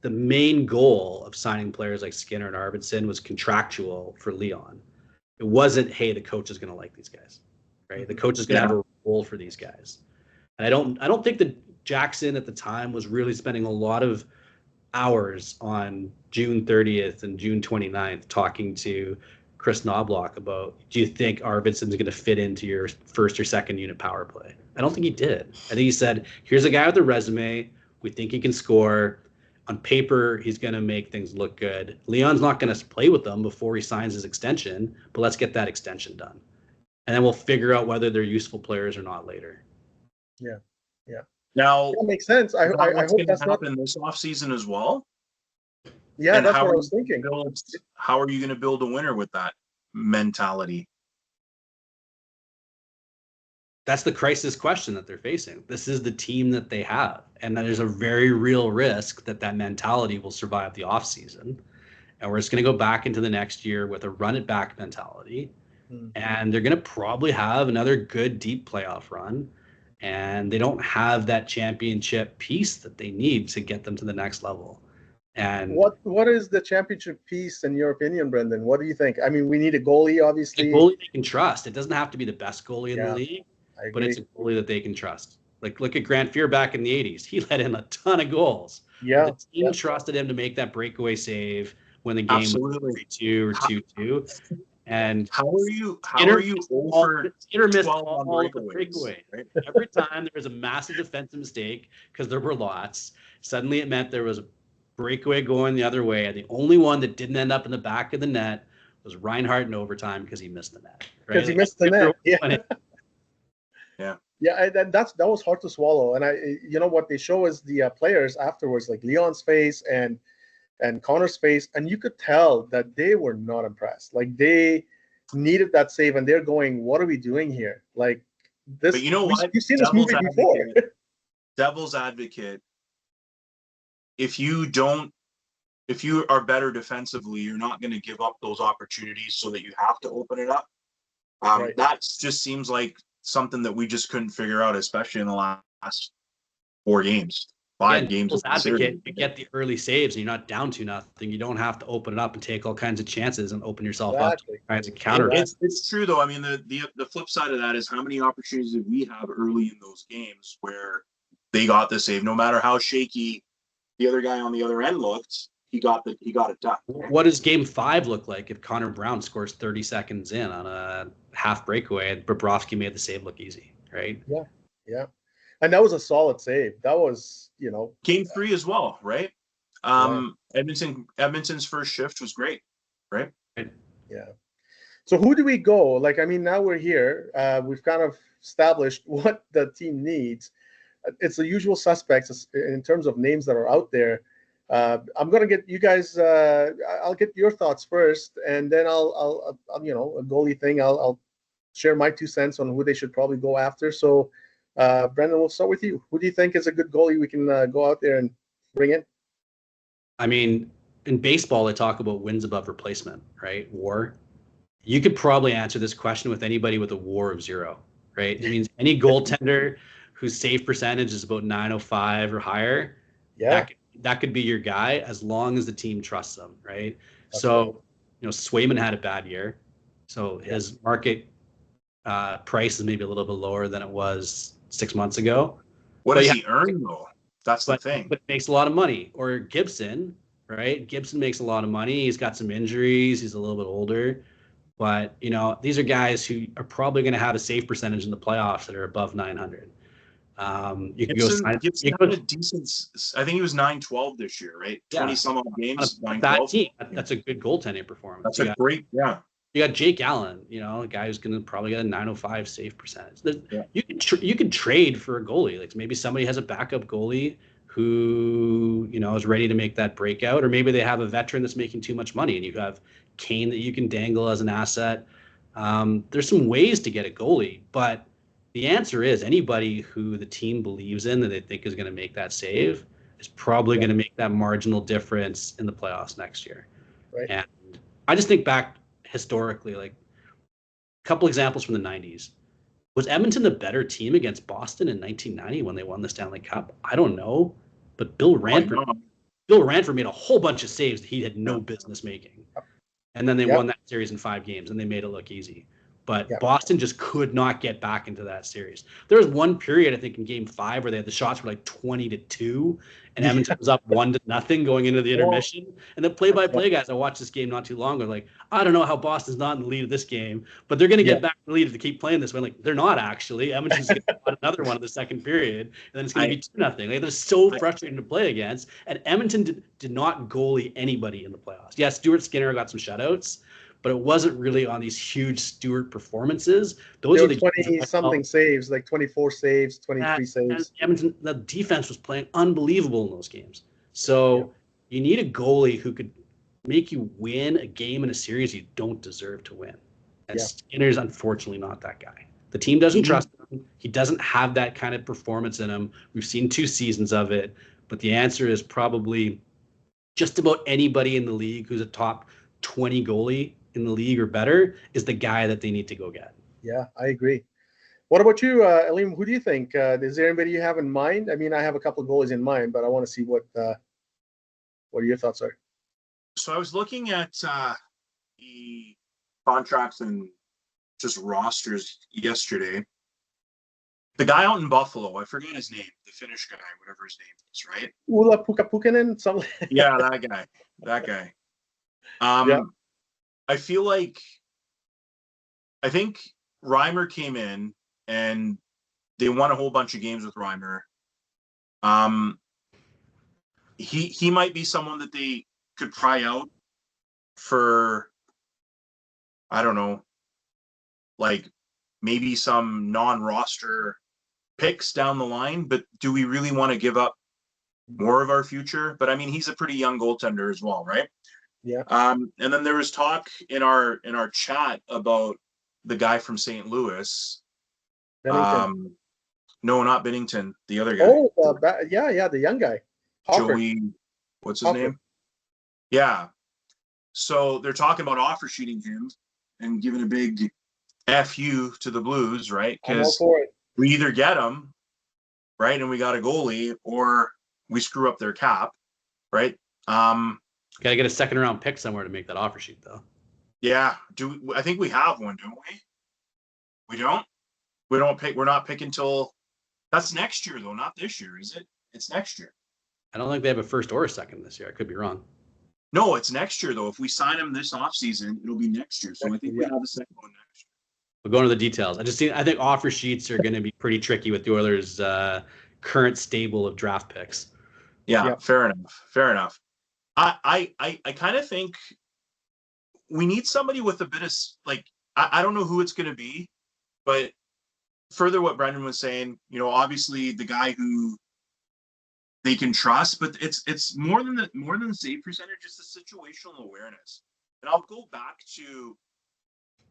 main goal of signing players like Skinner and Arvidsson was contractual for Leon. It wasn't, hey, the coach is going to like these guys, right? The coach is going to have a role for these guys. And I don't think that Jackson at the time was really spending a lot of hours on June 30th and June 29th talking to Chris Knobloch about, do you think Arvidsson's going to fit into your first or second unit power play? I don't think he did. I think he said, here's a guy with a resume. We think he can score. On paper, he's going to make things look good. Leon's not going to play with them before he signs his extension, but let's get that extension done. And then we'll figure out whether they're useful players or not later. Yeah. Now, that makes sense. I hope that's happen this offseason as well. Yeah, and that's what I was thinking. How are you going to build a winner with that mentality? That's the crisis question that they're facing. This is the team that they have. And there's a very real risk that mentality will survive the offseason. And we're just going to go back into the next year with a run it back mentality. And they're going to probably have another good deep playoff run. And they don't have that championship piece that they need to get them to the next level. And what is the championship piece in your opinion, Brendan? What do you think? I mean, we need a goalie, obviously. A goalie they can trust. It doesn't have to be the best goalie in the league, but it's a goalie that they can trust. Like, look at Grant Fuhr back in the 80s. He let in a ton of goals. Yeah. The team trusted him to make that breakaway save when the game was 3-2 or 2-2. And how are you over Skinner missed all the breakaway? Right? Every time there was a massive defensive mistake, because there were lots, suddenly it meant there was a breakaway going the other way. And the only one that didn't end up in the back of the net was Reinhart in overtime because he missed the net. Because he missed the net. Yeah. That was hard to swallow. And what they show is the players afterwards, like Leon's face and Connor's face, and you could tell that they were not impressed. Like, they needed that save, and they're going, "What are we doing here?" Like this. But you know what? You've seen this movie before. Devil's advocate. If you are better defensively, you're not going to give up those opportunities so that you have to open it up. Right. That just seems like something that we just couldn't figure out, especially in the last 4 games, five Again, games of devil's the series. advocate, you get the early saves and you're not down to nothing. You don't have to open it up and take all kinds of chances and open yourself up to Exactly. all kinds of counter. It's true though. I mean, the flip side of that is how many opportunities did we have early in those games where they got the save, no matter how shaky the other guy on the other end looked, he got it done. What does Game 5 look like if Connor Brown scores 30 seconds in on a half breakaway and Bobrovsky made the save look easy, right? Yeah. And that was a solid save. That was, Game 3 as well, right? Edmonton's first shift was great, right? Yeah. So who do we go? Like, I mean, now we're here. We've kind of established what the team needs. It's the usual suspects in terms of names that are out there. I'm gonna get you guys. I'll get your thoughts first, and then I'll a goalie thing. I'll share my 2 cents on who they should probably go after. So, Brendan, we'll start with you. Who do you think is a good goalie we can go out there and bring in? I mean, in baseball, they talk about wins above replacement, right? WAR. You could probably answer this question with anybody with a WAR of 0, right? It means any goaltender whose save percentage is about 905 or higher. Yeah. That could be your guy as long as the team trusts them, right? That's So, Swayman had a bad year, so his market price is maybe a little bit lower than it was 6 months ago. What does he earn though? That's the thing. But makes a lot of money. Or Gibson, right? Gibson makes a lot of money. He's got some injuries. He's a little bit older. But, these are guys who are probably going to have a save percentage in the playoffs that are above 900. Gibson had a decent. I think he was 912 this year, right? 20 some odd games. That team, that's a good goaltending performance. That's great. Yeah. You got Jake Allen, a guy who's going to probably get a 905 save percentage. You could trade for a goalie. Like maybe somebody has a backup goalie who is ready to make that breakout, or maybe they have a veteran that's making too much money, and you have Kane that you can dangle as an asset. There's some ways to get a goalie, but the answer is anybody who the team believes in that they think is going to make that save is probably going to make that marginal difference in the playoffs next year. Right. And I just think back historically, like a couple examples from the 90s. Was Edmonton the better team against Boston in 1990 when they won the Stanley Cup? I don't know, but Bill Ranford made a whole bunch of saves that he had no business making. And then they won that series in 5 games, and they made it look easy. But Boston just could not get back into that series. There was one period, I think, in Game 5 where the shots were like 20-2, and Edmonton was up 1-0 going into the intermission. And the play-by-play guys, I watched this game not too long ago, like, I don't know how Boston's not in the lead of this game, but they're going to get back in the lead if they keep playing this way. Like, they're not actually. Edmonton's going to get another one in the second period, and then it's going to be 2-0. Like, they're so frustrating to play against. And Edmonton did not goalie anybody in the playoffs. Yeah, Stuart Skinner got some shutouts, but it wasn't really on these huge Stewart performances. Those are the 20-something saves, like 24 saves, 23 saves. Edmonton, the defense was playing unbelievable in those games. So you need a goalie who could make you win a game in a series you don't deserve to win. And Skinner's unfortunately not that guy. The team doesn't trust him. He doesn't have that kind of performance in him. We've seen 2 seasons of it. But the answer is probably just about anybody in the league who's a top 20 goalie in the league or better is the guy that they need to go get. Yeah, I agree. What about you, Aleem? Who do you think? Is there anybody you have in mind? I mean, I have a couple of goalies in mind, but I want to see what your thoughts are. So I was looking at the contracts and just rosters yesterday. The guy out in Buffalo, I forget his name, the Finnish guy, whatever his name is, right? Ulla Pukkapukkinen, something. Yeah, that guy. I feel like I think Reimer came in and they won a whole bunch of games with Reimer. He might be someone that they could try out for, I don't know, like maybe some non-roster picks down the line, but do we really want to give up more of our future? But I mean, he's a pretty young goaltender as well, right? Yeah. And then there was talk in our chat about the guy from St. Louis. Bennington. No, not Bennington. The other guy. Oh, the young guy. Hopper. Joey, what's his name? Yeah. So they're talking about offer sheeting him and giving a big F you to the Blues, right? I'm all Because for it. we either get them, right, and we got a goalie, or we screw up their cap, right? Got to get a second round pick somewhere to make that offer sheet, though. Yeah. I think we have one, don't we? We don't. We don't pick. We're not picking till that's next year, though, not this year, is it? It's next year. I don't think they have a first or a second this year. I could be wrong. No, it's next year, though. If we sign him this offseason, it'll be next year. So I think we have a second one next year. We'll go into the details. I think offer sheets are going to be pretty tricky with the Oilers' current stable of draft picks. Yeah, fair enough. I kind of think we need somebody with a bit of I don't know who it's going to be, but further what Brendan was saying, obviously the guy who they can trust, but it's more than the save percentage, it's the situational awareness. And I'll go back to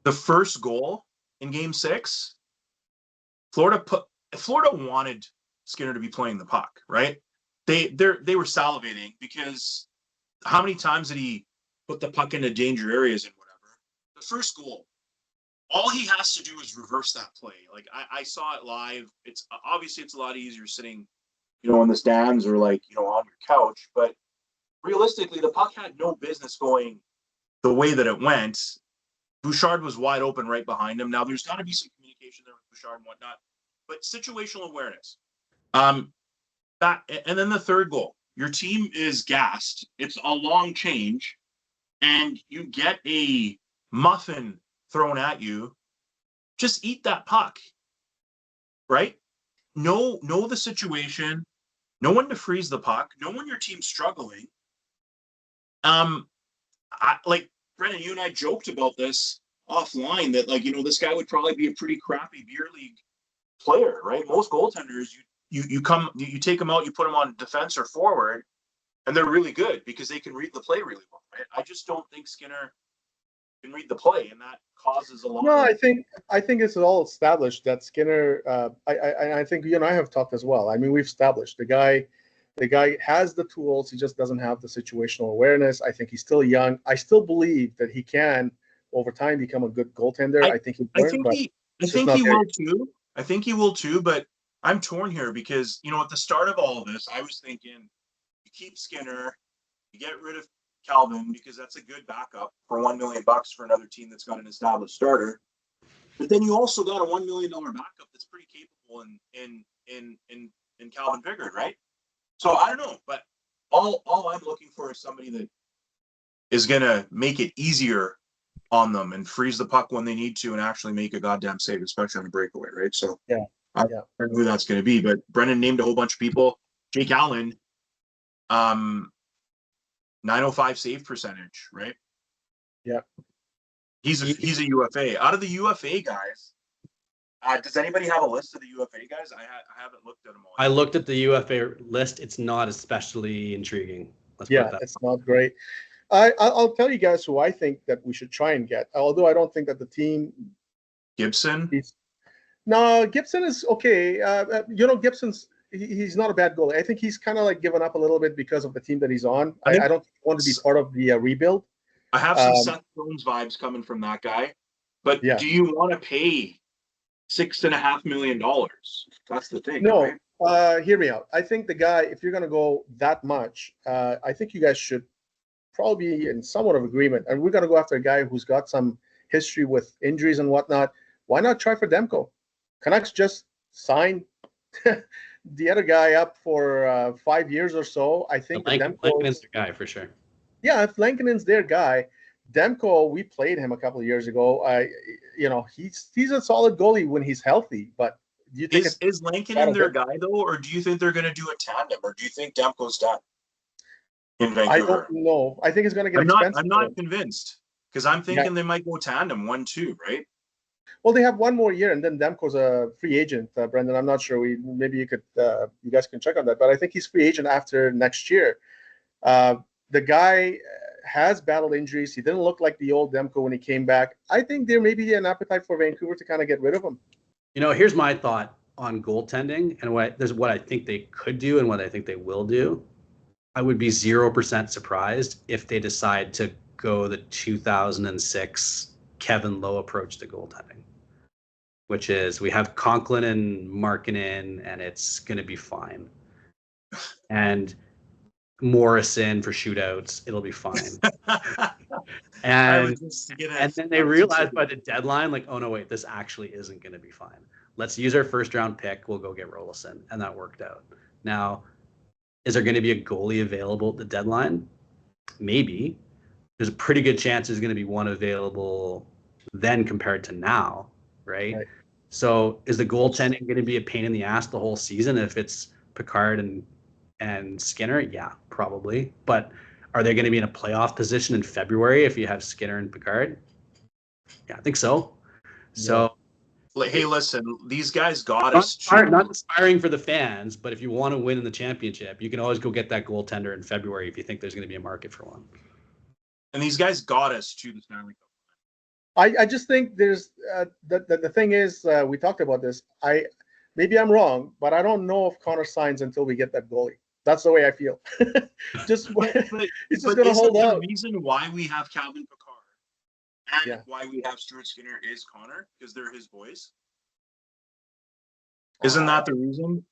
the first goal in Game 6. Florida wanted Skinner to be playing the puck, right? They were salivating because how many times did he put the puck into danger areas and whatever? The first goal, all he has to do is reverse that play. Like I saw it live. It's obviously it's a lot easier sitting, in the stands or on your couch. But realistically, the puck had no business going the way that it went. Bouchard was wide open right behind him. Now there's got to be some communication there with Bouchard and whatnot, but situational awareness. And then the third goal, your team is gassed. It's a long change, and you get a muffin thrown at you. Just eat that puck, right? Know the situation. Know when to freeze the puck. Know when your team's struggling. Brendan, you and I joked about this offline that this guy would probably be a pretty crappy beer league player, right? Most goaltenders, you take them out, you put them on defense or forward, and they're really good because they can read the play really well, right? I just don't think Skinner can read the play, and that causes a lot. No, I think it's all established that Skinner. I think you and I have talked as well. I mean, we've established the guy has the tools. He just doesn't have the situational awareness. I think he's still young. I still believe that he can, over time, become a good goaltender. I think he will too. I think he will too. But I'm torn here because at the start of all of this, I was thinking you keep Skinner, you get rid of Calvin because that's a good backup for $1 million for another team that's got an established starter. But then you also got a $1 million backup that's pretty capable in Calvin Pickard, right? So I don't know, but all I'm looking for is somebody that is gonna make it easier on them and freeze the puck when they need to and actually make a goddamn save, especially on a breakaway, right? So I don't know who that's gonna be, but Brendan named a whole bunch of people. Jake Allen, 905 save percentage, right? Yeah. He's a UFA. Out of the UFA guys, does anybody have a list of the UFA guys? I haven't looked at them all. I looked at the UFA list. It's not especially intriguing. It's not great. I'll tell you guys who I think that we should try and get, although I don't think that the team. Gibson? Gibson is okay. Gibson's he's not a bad goalie. I think he's kind of given up a little bit because of the team that he's on. I don't want to be part of the rebuild. I have some Seth Jones vibes coming from that guy. But do you want to pay $6.5 million? That's the thing. No, right? Hear me out. I think the guy, if you're going to go that much, I think you guys should probably be in somewhat of agreement. And we're going to go after a guy who's got some history with injuries and whatnot. Why not try for Demko? Canucks just signed the other guy up for 5 years or so. I think Lankinen's their guy for sure. Yeah, if Lankinen's their guy, Demko, we played him a couple of years ago. He's a solid goalie when he's healthy. But do you think is Lankinen their guy though, or do you think they're going to do a tandem, or do you think Demko's done in Vancouver? I don't know. I think it's going to get expensive. I'm not convinced because I'm thinking they might go tandem 1-2, right? Well, they have one more year, and then Demko's a free agent, Brendan. I'm not sure. Maybe you guys can check on that. But I think he's free agent after next year. The guy has battled injuries. He didn't look like the old Demko when he came back. I think there may be an appetite for Vancouver to kind of get rid of him. Here's my thought on goaltending and what I think they could do and what I think they will do. I would be 0% surprised if they decide to go the 2006 Kevin Lowe approach to goaltending. which is we have Conklin and Markkanen, and it's going to be fine. And Morrison for shootouts, it'll be fine. And then they realized by the deadline, like, oh no, wait, this actually isn't going to be fine. Let's use our first round pick. We'll go get Rolison, and that worked out. Now, is there going to be a goalie available at the deadline? Maybe. There's a pretty good chance there's going to be one available then compared to now, right? So is the goaltending going to be a pain in the ass the whole season if it's Picard and Skinner? Yeah, probably. But are they going to be in a playoff position in February if you have Skinner and Picard? Yeah, I think so. So, hey, listen, these guys got us. us. Not inspiring for the fans, but if you want to win in the championship, you can always go get that goaltender in February if you think there's going to be a market for one. And these guys got us to the Stanley Cup. I just think there's the thing is we talked about this. Maybe I'm wrong, but I don't know if Connor signs until we get that goalie. That's the way I feel. It's just going to hold out. The reason why we have Calvin Picard and why we have Stuart Skinner is Connor, because they're his boys. Isn't that the reason?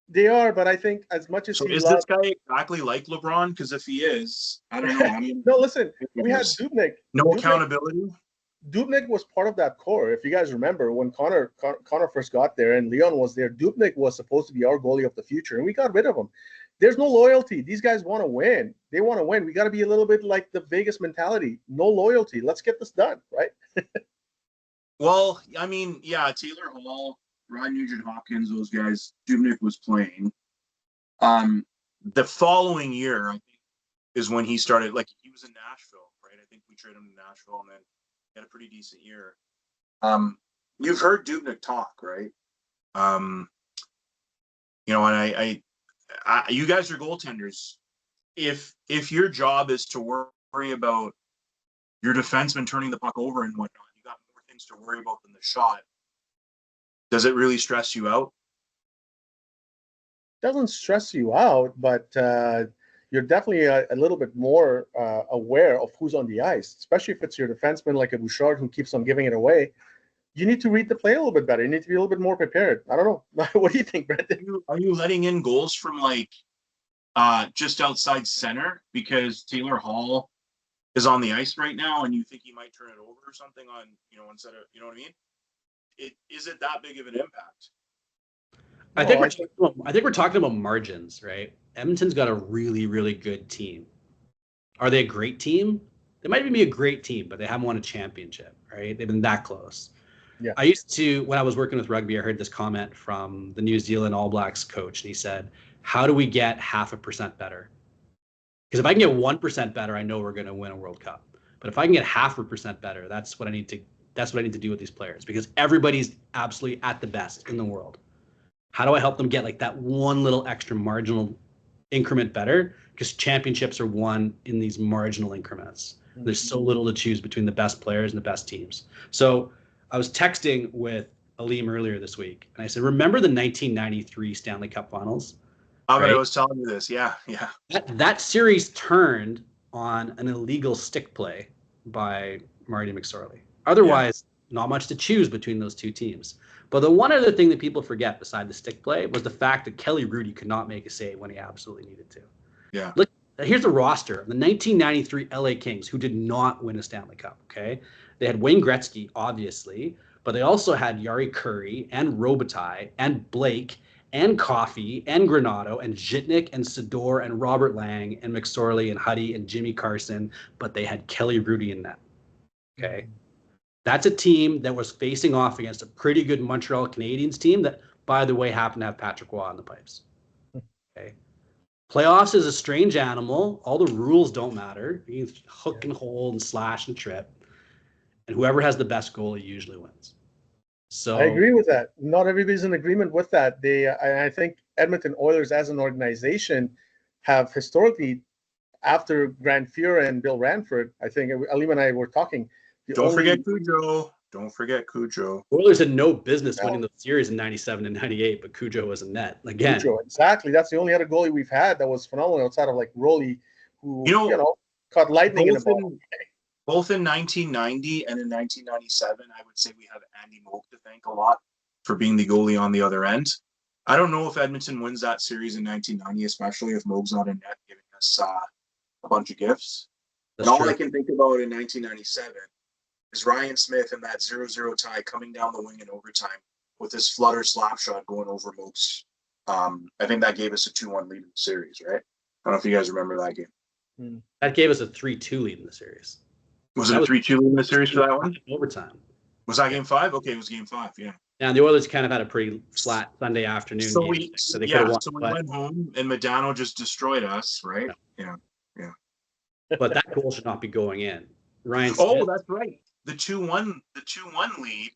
They are, but I think as much as is this guy exactly like LeBron? Because if he is, I don't know. I mean, no, listen, we had Dubnyk. Accountability. Dubnyk was part of that core. If you guys remember, when Connor first got there and Leon was there, Dubnyk was supposed to be our goalie of the future, and we got rid of him. There's no loyalty. These guys want to win. They want to win. We got to be a little bit like the Vegas mentality. No loyalty. Let's get this done, right? Well, I mean, yeah, Taylor Hall, Ryan Nugent-Hopkins, those guys, Dubnyk was playing. The following year, I think, is when he started, like, he was in Nashville, right? I think we traded him to Nashville, and then he had a pretty decent year. You've heard Dubnyk talk, right? You know, and I you guys are goaltenders. If your job is to worry about your defenseman turning the puck over and whatnot, you got more things to worry about than the shot. Does it really stress you out? Doesn't stress you out, but you're definitely a little bit more aware of who's on the ice, especially if it's your defenseman like a Bouchard who keeps on giving it away. You need to read the play a little bit better. You need to be a little bit more prepared. I don't know. What do you think, Brendan? Are you letting in goals from like just outside center because Taylor Hall is on the ice right now and you think he might turn it over or something on, instead of, you know what I mean? Is it that big of an impact? I think we're talking about margins, right? Edmonton's got a really, really good team. Are they a great team? They might even be a great team, but they haven't won a championship, right? They've been that close. Yeah. I used to, when I was working with rugby, I heard this comment from the New Zealand All Blacks coach, and he said, how do we get 0.5% better? Because if I can get 1% better, I know we're going to win a World Cup. But if I can get 0.5% better, that's what I need to do with these players, because everybody's absolutely at the best in the world. How do I help them get like that one little extra marginal increment better? Because championships are won in these marginal increments. Mm-hmm. There's so little to choose between the best players and the best teams. So I was texting with Aleem earlier this week, and I said, remember the 1993 Stanley Cup Finals? Right? I was telling you this. Yeah. That series turned on an illegal stick play by Marty McSorley. Otherwise, not much to choose between those two teams. But the one other thing that people forget beside the stick play was the fact that Kelly Rudy could not make a save when he absolutely needed to. Yeah. Look, here's the roster of the 1993 LA Kings who did not win a Stanley Cup, okay? They had Wayne Gretzky, obviously, but they also had Yari Curry and Robitaille and Blake and Coffey and Granato and Zhitnik and Sador and Robert Lang and McSorley and Huddy and Jimmy Carson, but they had Kelly Rudy in that, okay? That's a team that was facing off against a pretty good Montreal Canadiens team that, by the way, happened to have Patrick Roy on the pipes. Okay. Playoffs is a strange animal. All the rules don't matter. You can hook and hold and slash and trip. And whoever has the best goalie usually wins. So I agree with that. Not everybody's in agreement with that. I think Edmonton Oilers as an organization have historically, after Grant Fuhr and Bill Ranford, I think Aleem and I were talking, Don't forget Cujo. Oilers had no business winning the series in 97 and 98, but Cujo was in net again. Cujo, exactly. That's the only other goalie we've had that was phenomenal outside of like Rolly, who caught lightning in a bottle. both in 1990 and in 1997, I would say we have Andy Moog to thank a lot for being the goalie on the other end. I don't know if Edmonton wins that series in 1990, especially if Moog's not in net giving us a bunch of gifts. That's and all true. I can think about in 1997 is Ryan Smith and that 0-0 tie coming down the wing in overtime with his flutter slap shot going over Moog's. I think that gave us a 2-1 lead in the series, right? I don't know if you guys remember that game. That gave us a 3-2 lead in the series. Was it a 3-2 lead in the series for that one? Overtime. Was that game 5? Okay, it was game 5, yeah. And the Oilers kind of had a pretty flat Sunday afternoon So game. we went home and Modano just destroyed us, right? Yeah. But that goal should not be going in. Ryan Oh, Smith, that's right. The 2-1 lead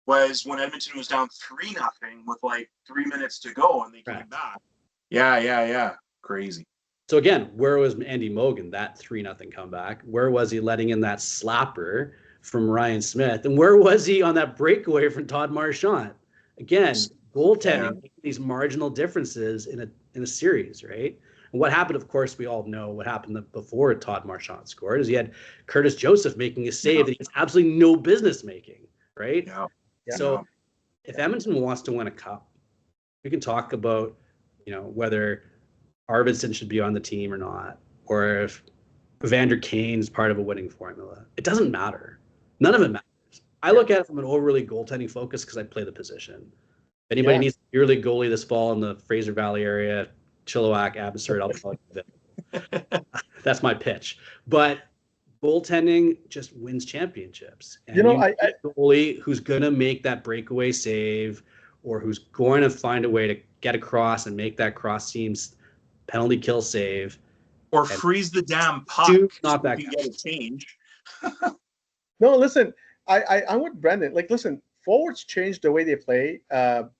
was when Edmonton was down 3-0 with like 3 minutes to go and they came back. Yeah. Crazy. So again, where was Andy Mogan that 3-0 comeback? Where was he letting in that slapper from Ryan Smith? And where was he on that breakaway from Todd Marchand? Again, goaltending, these marginal differences in a series, right? And what happened, of course, we all know what happened before Todd Marchand scored is he had Curtis Joseph making a save that he has absolutely no business making, right? Yeah. So if Edmonton wants to win a cup, we can talk about, whether Arvidsson should be on the team or not, or if Evander Kane's part of a winning formula. It doesn't matter. None of it matters. I look at it from an overly goaltending focus because I play the position. If anybody needs a yearly goalie this fall in the Fraser Valley area, Chilliwack, Abbotsford, I'll tell you. That's my pitch. But goaltending just wins championships. And you need a goalie who's going to make that breakaway save or who's going to find a way to get across and make that cross seams penalty kill save. Or freeze the damn puck. Not that you get a change. No, listen, I'm with Brendan. Like, listen, forwards change the way they play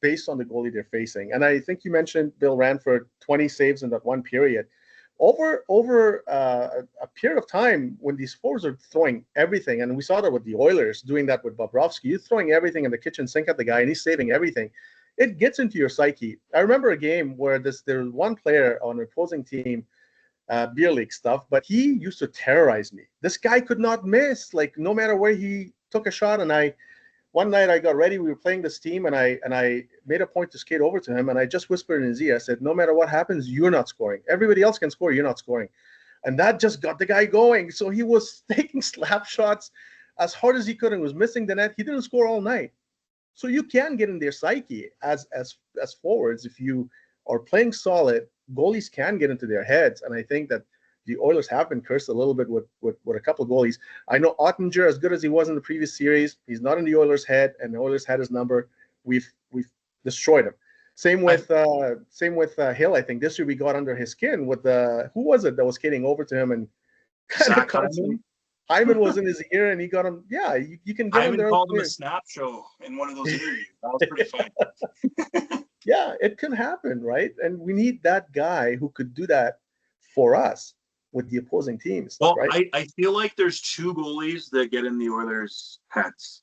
based on the goalie they're facing. And I think you mentioned Bill Ranford, 20 saves in that one period. Over a period of time, when these forwards are throwing everything, and we saw that with the Oilers doing that with Bobrovsky, you're throwing everything in the kitchen sink at the guy, and he's saving everything. It gets into your psyche. I remember a game where there was one player on an opposing team, beer league stuff, but he used to terrorize me. This guy could not miss, like no matter where he took a shot. And one night I got ready, we were playing this team, and I made a point to skate over to him, and I just whispered in his ear, I said, no matter what happens, you're not scoring. Everybody else can score, you're not scoring. And that just got the guy going. So he was taking slap shots as hard as he could and was missing the net. He didn't score all night. So you can get in their psyche as forwards. If you are playing solid, goalies can get into their heads. And I think that the Oilers have been cursed a little bit with a couple of goalies. I know Ottinger, as good as he was in the previous series, he's not in the Oilers' head, and the Oilers had his number. We've destroyed him. Same with Hill. I think this year we got under his skin with who was it that was skating over to him and Zach Hyman? Hyman was in his ear and he got him. Yeah, you can get him there. Hyman called him a snap show in one of those interviews. That was pretty funny. Yeah, it can happen, right? And we need that guy who could do that for us with the opposing teams. Well, right? I feel like there's two goalies that get in the Oilers' heads.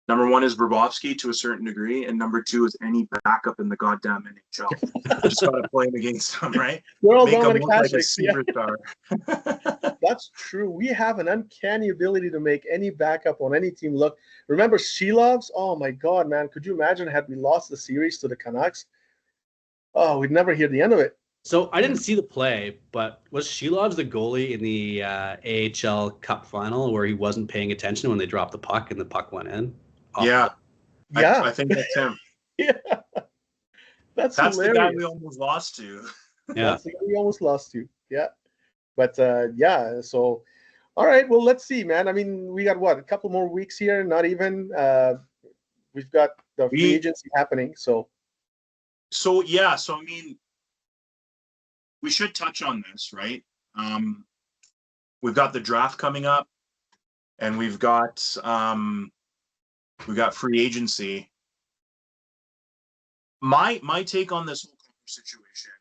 Number one is Bobrovsky to a certain degree, and number two is any backup in the goddamn NHL. Just gotta play him against them, right? We're all Make him Dominic look like a Hasek, superstar. That's true. We have an uncanny ability to make any backup on any team look. Remember Shilovs? Oh my God, man! Could you imagine had we lost the series to the Canucks? Oh, we'd never hear the end of it. So I didn't see the play, but was Shilovs the goalie in the AHL Cup final where he wasn't paying attention when they dropped the puck and the puck went in? Yeah. I think that's him. Yeah. That's hilarious. The guy we almost lost to. Yeah. That's the guy we almost lost to. Yeah. But yeah, so all right, well, let's see, man. I mean, we got a couple more weeks here, not even. We've got the free agency happening, so yeah, I mean, we should touch on this, right? We've got the draft coming up, and we've got free agency. My take on this whole situation,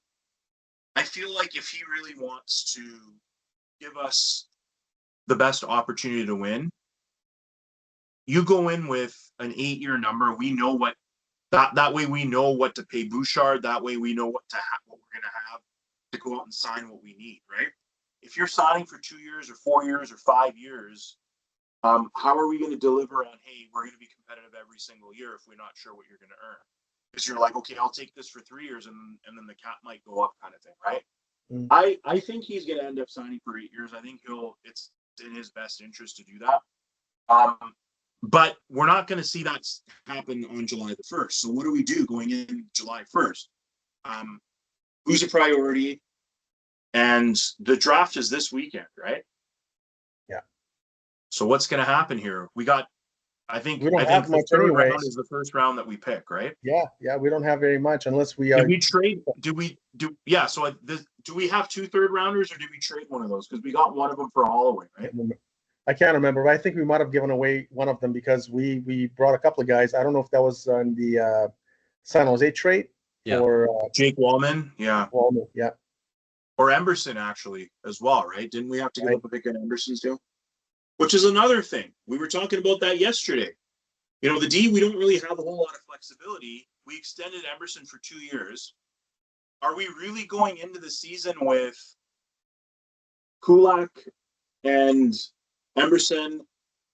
I feel like if he really wants to give us the best opportunity to win, you go in with an 8-year number. We know what that way we know what to pay Bouchard. That way we know what we're going to have to go out and sign what we need, right? if you're signing for 2 years or 4 years or 5 years, how are we going to deliver on, hey, we're going to be competitive every single year if we're not sure what you're going to earn? Because you're like, okay, I'll take this for 3 years and then the cap might go up kind of thing, right? Mm. I think he's going to end up signing for 8 years. I think it's in his best interest to do that. But we're not going to see that happen on July the 1st. So what do we do going in July 1st? Who's a priority? And the draft is this weekend, right? Yeah. So what's going to happen here? I think We don't have the much third anyways. round is the first round that we pick, right? Yeah, we don't have very much unless we Did are. we trade? Do we have 2 third rounders or did we trade one of those? Because we got one of them for Holloway, right? I can't remember, but I think we might have given away one of them because we brought a couple of guys. I don't know if that was on the San Jose trade or Jake Wallman, yeah. Wallman, yeah. Or Emberson, actually, as well, right? Didn't we have to give up a pick on Emberson's deal? Which is another thing. We were talking about that yesterday. You know, the D, we don't really have a whole lot of flexibility. We extended Emberson for 2 years. Are we really going into the season with Kulak and Emberson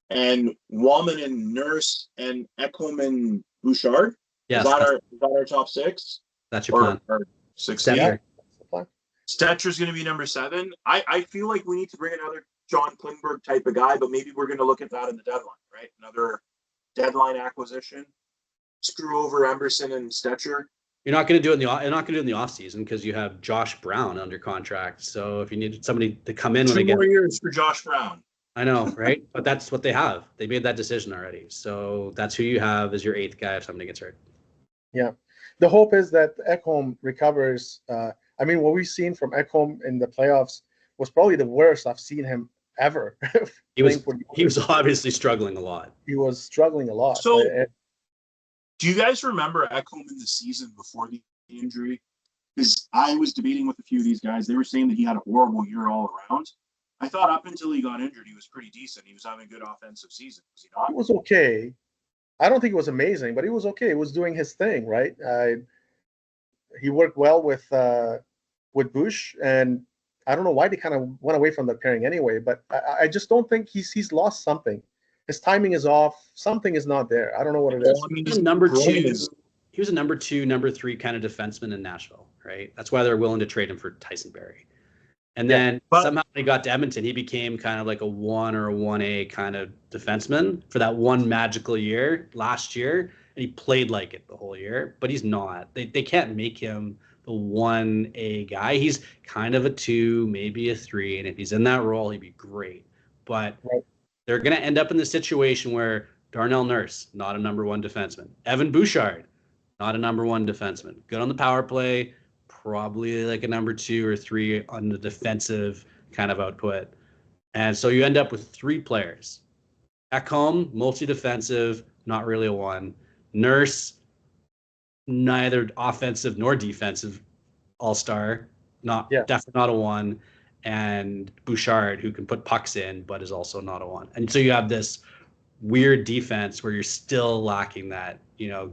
and Wallman and Nurse and Ekholm and Bouchard? Yes, is that our top 6? That's your plan. Or 16? Stetcher. Stetcher's going to be number 7. I feel like we need to bring another John Klingberg type of guy, but maybe we're going to look at that in the deadline, right? Another deadline acquisition. Screw over Emberson and Stetcher. You're not going to do it in the off season because you have Josh Brown under contract. So if you need somebody to come in when they get 2 more years for Josh Brown. I know, right? But that's what they have. They made that decision already. So that's who you have as your 8th guy if somebody gets hurt. Yeah. The hope is that Ekholm recovers. I mean, what we've seen from Ekholm in the playoffs was probably the worst I've seen him ever. He was obviously struggling a lot. He was struggling a lot. So, do you guys remember Ekholm in the season before the injury? Because I was debating with a few of these guys. They were saying that he had a horrible year all around. I thought up until he got injured, he was pretty decent. He was having a good offensive season. Was he not? He was okay. I don't think it was amazing, but he was okay. He was doing his thing, right? He worked well with Bush, and I don't know why they kind of went away from that pairing anyway. But I just don't think he's lost something. His timing is off. Something is not there. I don't know what it is. I mean, he was a number 2, number 3 kind of defenseman in Nashville, right? That's why they're willing to trade him for Tyson Barrie. And then somehow he got to Edmonton. He became kind of like a 1 or a 1A kind of defenseman for that one magical year last year. And he played like it the whole year, but he's not. They can't make him the 1A guy. He's kind of a 2, maybe a 3. And if he's in that role, he'd be great. But they're going to end up in the situation where Darnell Nurse, not a number 1 defenseman. Evan Bouchard, not a number 1 defenseman. Good on the power play. Probably like a number 2 or 3 on the defensive kind of output. And so you end up with 3 players. Ekholm, mostly defensive, not really a 1. Nurse, neither offensive nor defensive all-star, definitely not a 1. And Bouchard, who can put pucks in, but is also not a 1. And so you have this weird defense where you're still lacking that,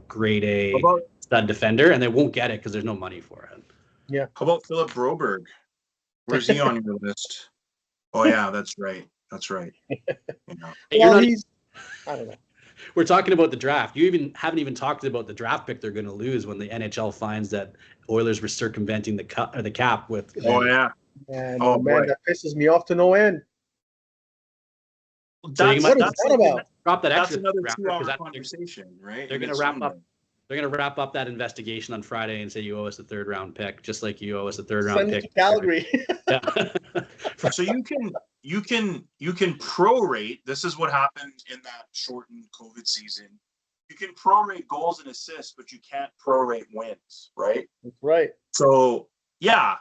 grade A stud defender, and they won't get it because there's no money for it. Yeah. How about Philip Broberg? Where's he on your list? Oh yeah, that's right. I don't know. We're talking about the draft. You haven't even talked about the draft pick they're going to lose when the NHL finds that Oilers were circumventing the cap with. Oh yeah. Man, that pisses me off to no end. That's drop that extra. That's another 2-hour conversation, right? They're going to wrap up. They're going to wrap up that investigation on Friday and say you owe us a 3rd round pick, just like you owe us a 3rd round pick. To Calgary. So you can prorate. This is what happened in that shortened COVID season. You can prorate goals and assists, but you can't prorate wins, right? That's right. So yeah,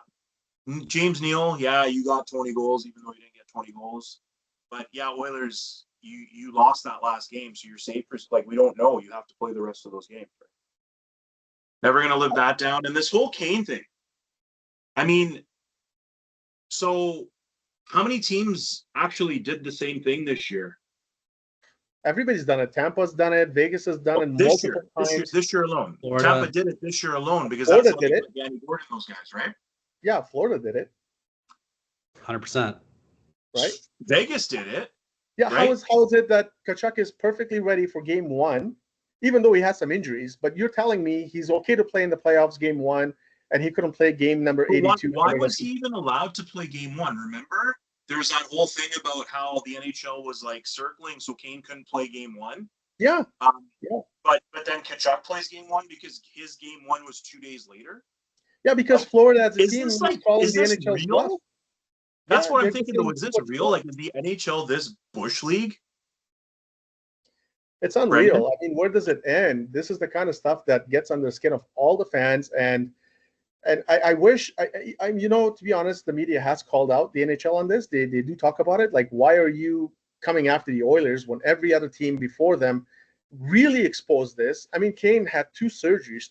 James Neal, you got 20 goals, even though you didn't get 20 goals. But yeah, Oilers, you lost that last game, so you're safe for we don't know. You have to play the rest of those games. Right? Never gonna live that down. And this whole Kane thing. I mean, so how many teams actually did the same thing this year? Everybody's done it. Tampa's done it. Vegas has done it multiple times. This year alone. Florida. Tampa did it this year alone because Florida that's did it. Danny Gordon, those guys, right? Yeah, Florida did it. 100%. right? Vegas did it. Yeah, right? how is it that Tkachuk is perfectly ready for game one, even though he has some injuries, but you're telling me he's okay to play in the playoffs game one, and he couldn't play game number But 82? why was he even allowed to play game one? Remember? There's that whole thing about how the NHL was like circling so Kane couldn't play game one. Yeah. Yeah. But then Tkachuk plays game one because his game one was 2 days later. Yeah, because Florida as a Is team this is like calling is the this NHL's real? bluff. That's Yeah, what I'm they're thinking just though. Is this what's real? going. Like is the NHL this bush league? It's unreal. Brendan? I mean, where does it end? This is the kind of stuff that gets under the skin of all the fans, and I wish I'm to be honest, the media has called out the NHL on this. They do talk about it. Like, why are you coming after the Oilers when every other team before them really exposed this? I mean, Kane had two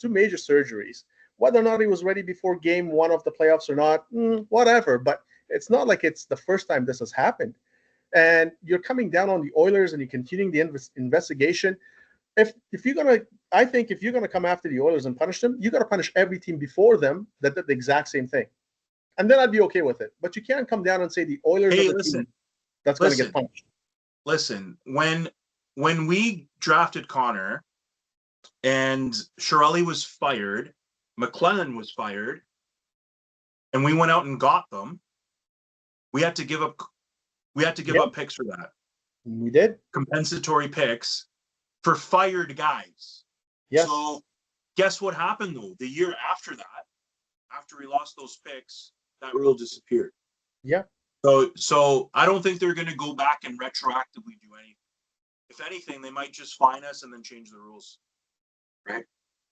major surgeries. Whether or not he was ready before game one of the playoffs or not, whatever. But it's not like it's the first time this has happened. And you're coming down on the Oilers and you're continuing the investigation. If you're gonna, I think if you're gonna come after the Oilers and punish them, you got to punish every team before them that did the exact same thing, and then I'd be okay with it. But you can't come down and say the Oilers are the team that's going to get punished. Listen, when we drafted Connor and Chiarelli was fired, McLellan was fired, and we went out and got them, we had to give up picks for that. We did compensatory picks for fired guys. Yes. So guess what happened though? The year after that, after we lost those picks, that rule disappeared. Yeah. So I don't think they're going to go back and retroactively do anything. If anything, they might just fine us and then change the rules. Right?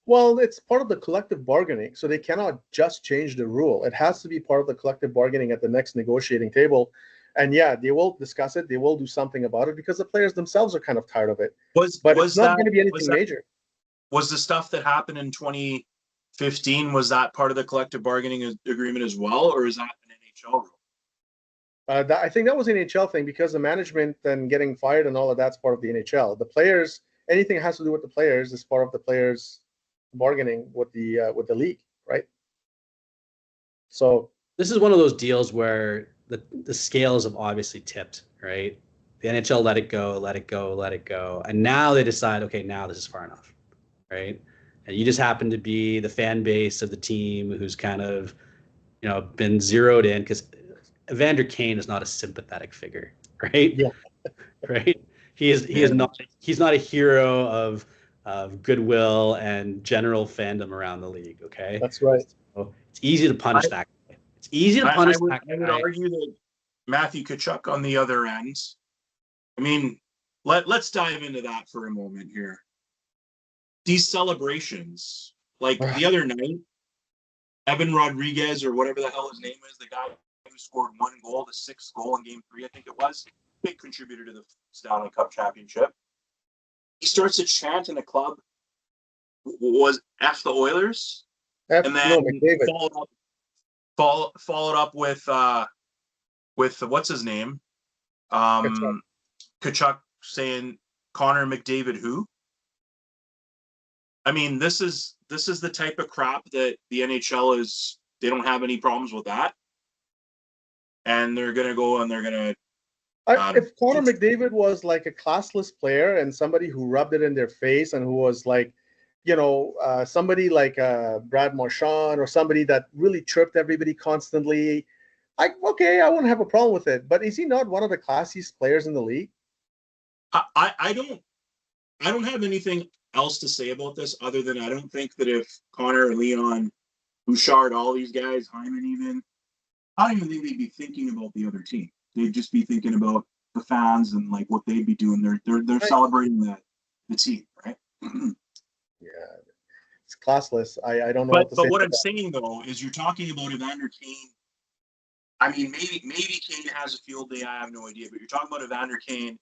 Well, it's part of the collective bargaining, so they cannot just change the rule. It has to be part of the collective bargaining at the next negotiating table. And yeah, they will discuss it. They will do something about it because the players themselves are kind of tired of it. But it's not going to be anything major. Was the stuff that happened in 2015, was that part of the collective bargaining agreement as well, or is that an NHL rule? I think that was an NHL thing because the management and getting fired and all of that's part of the NHL. The players, anything that has to do with the players is part of the players bargaining with the league, right? So this is one of those deals where the scales have obviously tipped, right? The NHL let it go, and now they decide, okay, now this is far enough, right? And you just happen to be the fan base of the team who's kind of, been zeroed in because Evander Kane is not a sympathetic figure, right? Yeah. Right. He's not a hero of goodwill and general fandom around the league. Okay. That's right. So it's easy to punish that guy. It's easy to punish that guy. I would argue that Matthew Tkachuk on the other end. I mean, let's dive into that for a moment here. These celebrations, like the other night, Evan Rodriguez or whatever the hell his name is, the guy who scored one goal, the sixth goal in Game 3, I think it was, big contributor to the Stanley Cup championship. He starts a chant in the club, was F the Oilers, and then followed up with what's his name, Tkachuk saying Connor McDavid who. I mean, this is the type of crap that the NHL is. They don't have any problems with that, and they're gonna go and they're gonna. If Connor McDavid was like a classless player and somebody who rubbed it in their face and who was like, somebody like Brad Marchand or somebody that really tripped everybody constantly, I wouldn't have a problem with it. But is he not one of the classiest players in the league? I don't have anything else to say about this other than I don't think that if Connor, Leon, Bouchard, all these guys, Hyman even, I don't even think they'd be thinking about the other team. They'd just be thinking about the fans and like what they'd be doing. They're right. Celebrating the team, right? Yeah, it's classless. I don't know. But what I'm saying though is you're talking about Evander Kane. I mean, maybe Kane has a field day. I have no idea. But you're talking about Evander Kane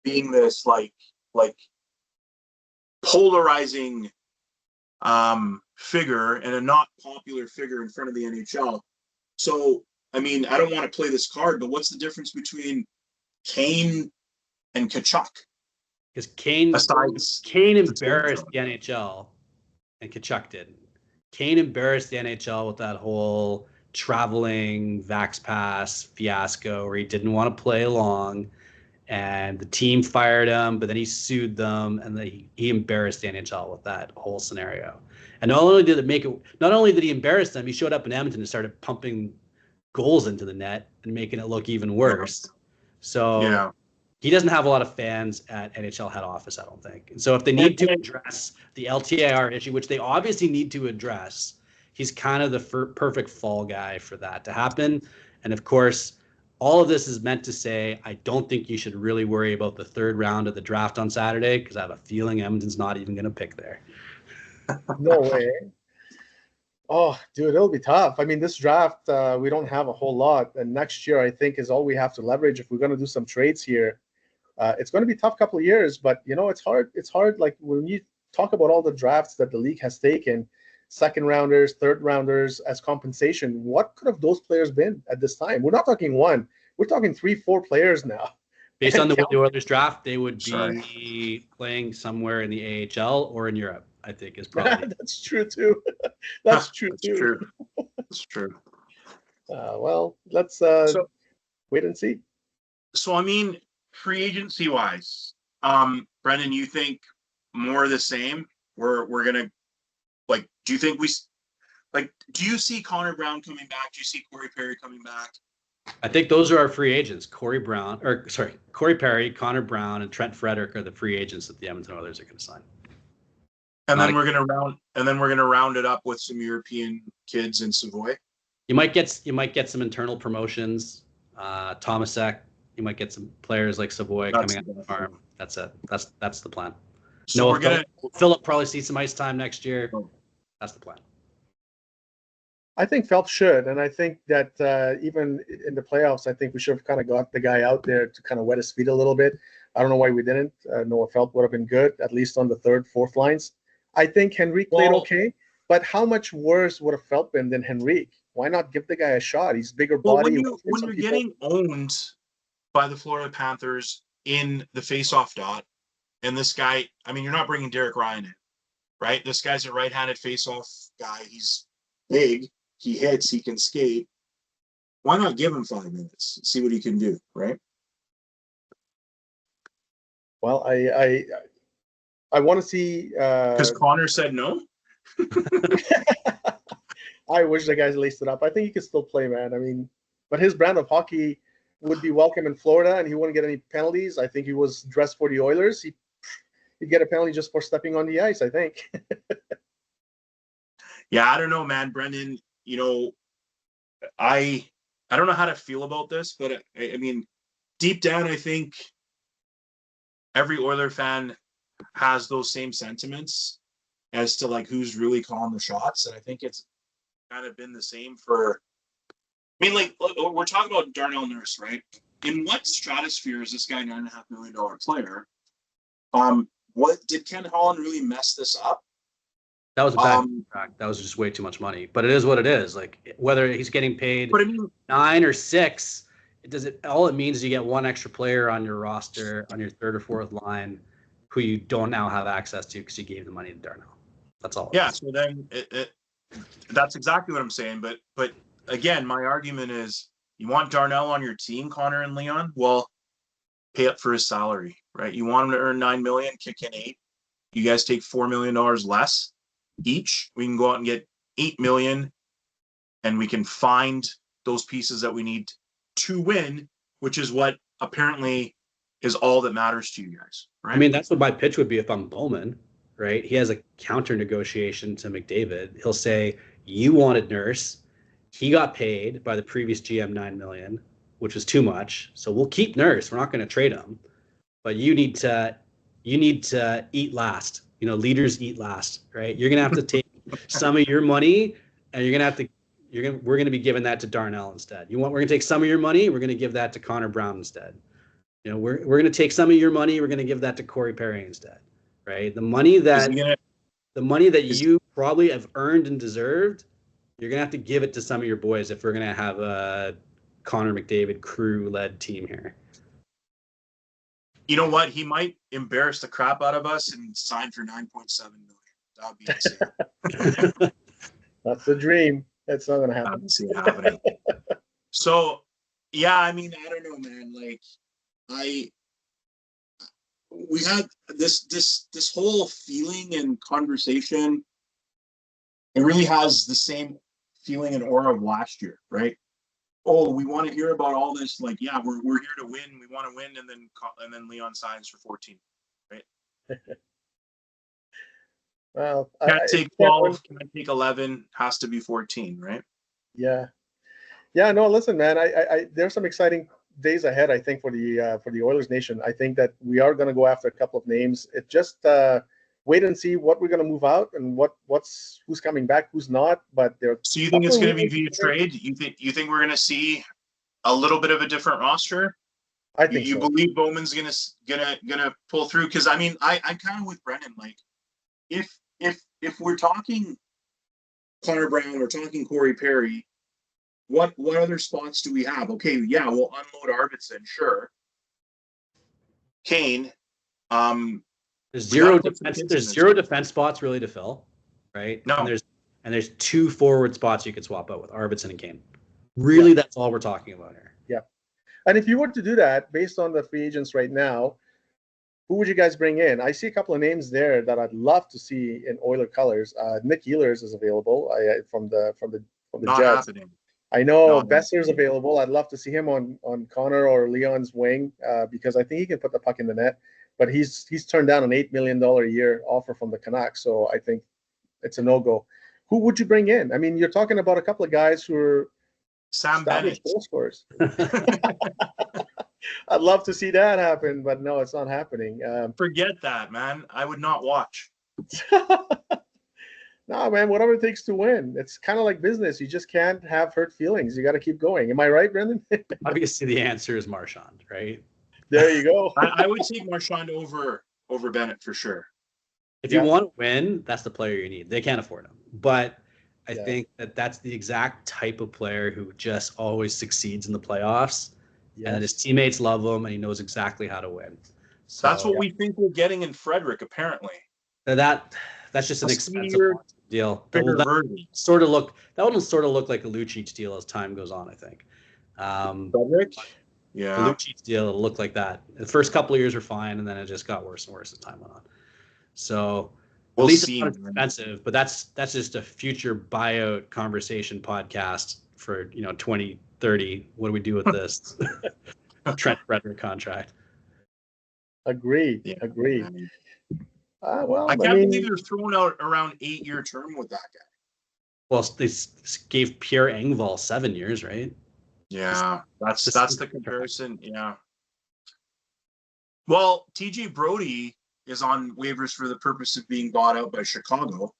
being this like polarizing figure and a not popular figure in front of the NHL. So, I mean, I don't want to play this card, but what's the difference between Kane and Tkachuk? Because Kane embarrassed the NHL and Tkachuk didn't. Kane embarrassed the NHL with that whole traveling Vax Pass fiasco where he didn't want to play along, and the team fired him, but then he sued them, and he embarrassed the NHL with that whole scenario. And not only did he embarrass them, he showed up in Edmonton and started pumping goals into the net and making it look even worse. So Yeah. he doesn't have a lot of fans at NHL head office, I don't think. And so if they need to address the LTIR issue, which they obviously need to address, he's kind of the perfect fall guy for that to happen. And of course, all of this is meant to say, I don't think you should really worry about the third round of the draft on Saturday, because I have a feeling Edmonton's not even going to pick there. No way. Oh, dude, it'll be tough. I mean, this draft, we don't have a whole lot. And next year, I think, is all we have to leverage if we're going to do some trades here. It's going to be a tough couple of years, but, it's hard. It's hard. Like, when you talk about all the drafts that the league has taken, second rounders, third rounders as compensation, what could have those players been at this time? We're not talking one. We're talking 3-4 players now. Based on the Oilers draft, they would be playing somewhere in the AHL or in Europe, I think is probably. That's true, too. That's true. That's true. Well, let's wait and see. So, I mean, free agency wise, Brendan, you think more of the same? We're going to, like, do you think do you see Connor Brown coming back? Do you see Corey Perry coming back? I think those are our free agents. Corey Perry, Connor Brown, and Trent Frederick are the free agents that the Edmonton Oilers are going to sign. And then we're gonna round it up with some European kids in Savoy. You might get some internal promotions. Tomasek. You might get some players like Savoy coming out of the farm. That's it. That's the plan. So Philip probably see some ice time next year. That's the plan. I think Phelps should, and I think that even in the playoffs, I think we should have kind of got the guy out there to kind of wet his feet a little bit. I don't know why we didn't. Noah Phelps would have been good, at least on the third, fourth lines. I think Henrique played okay, but how much worse would have Phelps been than Henrique? Why not give the guy a shot? He's bigger body. When you're getting owned by the Florida Panthers in the face-off dot, and this guy, I mean, you're not bringing Derek Ryan in, right? This guy's a right-handed face-off guy. He's big. He hits. He can skate. Why not give him 5 minutes? See what he can do, right? Well, I want to see. Because Connor said no. I wish the guys laced it up. I think he could still play, man. I mean, but his brand of hockey would be welcome in Florida, and he wouldn't get any penalties. I think he was dressed for the Oilers. He'd get a penalty just for stepping on the ice, I think. Yeah, I don't know, man. Brendan, I don't know how to feel about this, but I mean, deep down, I think every Oiler fan has those same sentiments as to like who's really calling the shots. And I think it's kind of been the same for, I mean, like we're talking about Darnell Nurse, right? In what stratosphere is this guy $9.5 million player? What did Ken Holland really mess this up? That was a bad contract. That was just way too much money. But it is what it is. Like whether he's getting paid 9 or 6, all it means is you get one extra player on your roster on your third or fourth line who you don't now have access to because you gave the money to Darnell. That's all. Yeah. So then that's exactly what I'm saying. But again, my argument is you want Darnell on your team, Connor and Leon. Well, pay up for his salary, right? You want him to earn $9 million, kick in $8 million. You guys take $4 million less each. We can go out and get $8 million, and we can find those pieces that we need to win, which is what apparently is all that matters to you guys, right? I mean, that's what my pitch would be if I'm Bowman, right? He has a counter negotiation to McDavid. He'll say, you wanted Nurse. He got paid by the previous GM $9 million, which was too much. So we'll keep Nurse. We're not going to trade him, but you need to eat last. Leaders eat last, right? You're going to have to take some of your money, and we're going to be giving that to Darnell instead. We're going to take some of your money. We're going to give that to Connor Brown instead. We're going to take some of your money. We're going to give that to Corey Perry instead, right? The money that you probably have earned and deserved, you're going to have to give it to some of your boys if we're going to have a Connor McDavid crew-led team here. You know what? He might embarrass the crap out of us and sign for $9.7 million. That would be insane. That's the dream. It's not gonna I happen. don't see it happening. So, yeah, I mean, I don't know, man. Like, we had this whole feeling and conversation. It really has the same feeling and aura of last year, right? Oh, we want to hear about all this. Like, yeah, we're here to win. We want to win, and then Leon signs for 14, right? Well, Can't take 12, can't take 11. Has to be 14, right? yeah, yeah. No, listen, man. There's some exciting days ahead. I think for the Oilers Nation. I think that we are going to go after a couple of names. It just wait and see what we're going to move out and who's coming back, who's not. But there. So you think it's going to be via trade? You think we're going to see a little bit of a different roster? I think you so. believe Bowman's gonna pull through? Because I mean, I'm kind of with Brendan. Like, if we're talking Connor Brown, we're talking Corey Perry. What other spots do we have? Okay, yeah, we'll unload Arvidsson, sure. Kane. There's zero defense. There's zero defense spots really to fill, right? No. And there's 2 forward spots you could swap out with Arvidsson and Kane. Really, that's all we're talking about here. Yeah. And if you were to do that based on the free agents right now, who would you guys bring in? I see a couple of names there that I'd love to see in Oiler colors. Nick Ehlers is available from the Not Jets. happening. I know Besser's available. I'd love to see him on Connor or Leon's wing because I think he can put the puck in the net. But he's turned down an $8 million a year offer from the Canucks, so I think it's a no-go. Who would you bring in? I mean, you're talking about a couple of guys who are Sam Bennett goal scorers. I'd love to see that happen, but no, it's not happening. Forget that, man. I would not watch. No, man, whatever it takes to win. It's kind of like business. You just can't have hurt feelings. You got to keep going. Am I right, Brendan? Obviously, the answer is Marchand, right? There you go. I would take Marchand over Bennett for sure. If you want to win, that's the player you need. They can't afford him. But I think that's the exact type of player who just always succeeds in the playoffs. Yes. And his teammates love him, and he knows exactly how to win. So that's what we think we're getting in Frederick, apparently. That's just an expensive deal. That will sort of look like a Lucic deal as time goes on, I think. Frederick? Yeah. The Lucic deal will look like that. The first couple of years were fine, and then it just got worse and worse as time went on. So at least it's not expensive, but that's just a future buyout conversation podcast for 2030. What do we do with this Trent Frederick contract? Agreed. Yeah. Agreed. I can't believe they're throwing out around 8-year term with that guy. Well, they gave Pierre Engvall 7 years, right? Yeah, that's the comparison. Yeah. Well, TJ Brody is on waivers for the purpose of being bought out by Chicago.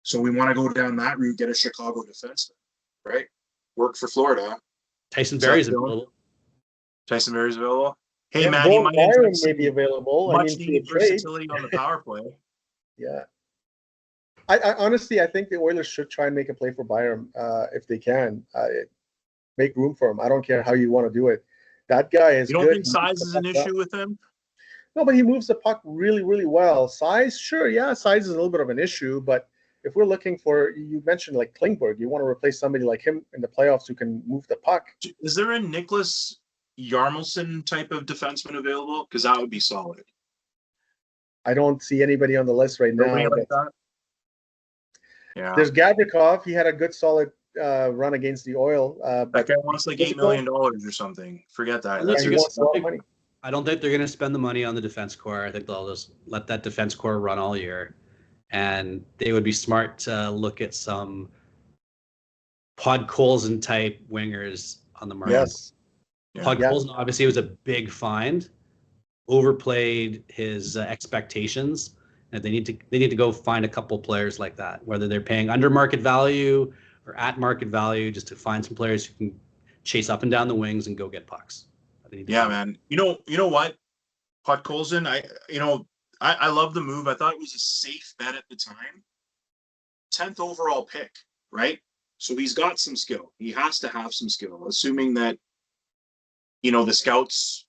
So we want to go down that route, get a Chicago defenseman, right? Work for Florida. Tyson Berry's available. Tyson Berry's available. Hey, yeah, man, you might may be available. Much needed versatility on the power play. Yeah. I honestly, I think the Oilers should try and make a play for Byram if they can. Make room for him. I don't care how you want to do it. That guy is good. You don't think size is an issue with him? No, but he moves the puck really, really well. Size, sure, yeah, size is a little bit of an issue, but if we're looking for, you mentioned like Klingberg, you want to replace somebody like him in the playoffs who can move the puck. Is there a Nicholas Yarmelson type of defenseman available? Because that would be solid. I don't see anybody on the list right now. Like that? Yeah. There's Gavrikov. He had a good, solid run against the Oil. That guy wants like $8 million or something. Forget that. I don't think they're going to spend the money on the defense core. I think they'll just let that defense core run all year. And they would be smart to look at some Podkolzin type wingers on the market. Yes. Podkolzin obviously was a big find, overplayed his expectations, and they need to go find a couple players like that, whether they're paying under market value or at market value, just to find some players who can chase up and down the wings and go get pucks. Yeah, man. You know what? Podkolzin, I love the move. I thought it was a safe bet at the time. 10th overall pick, right? So he's got some skill. He has to have some skill, assuming that, the scouts,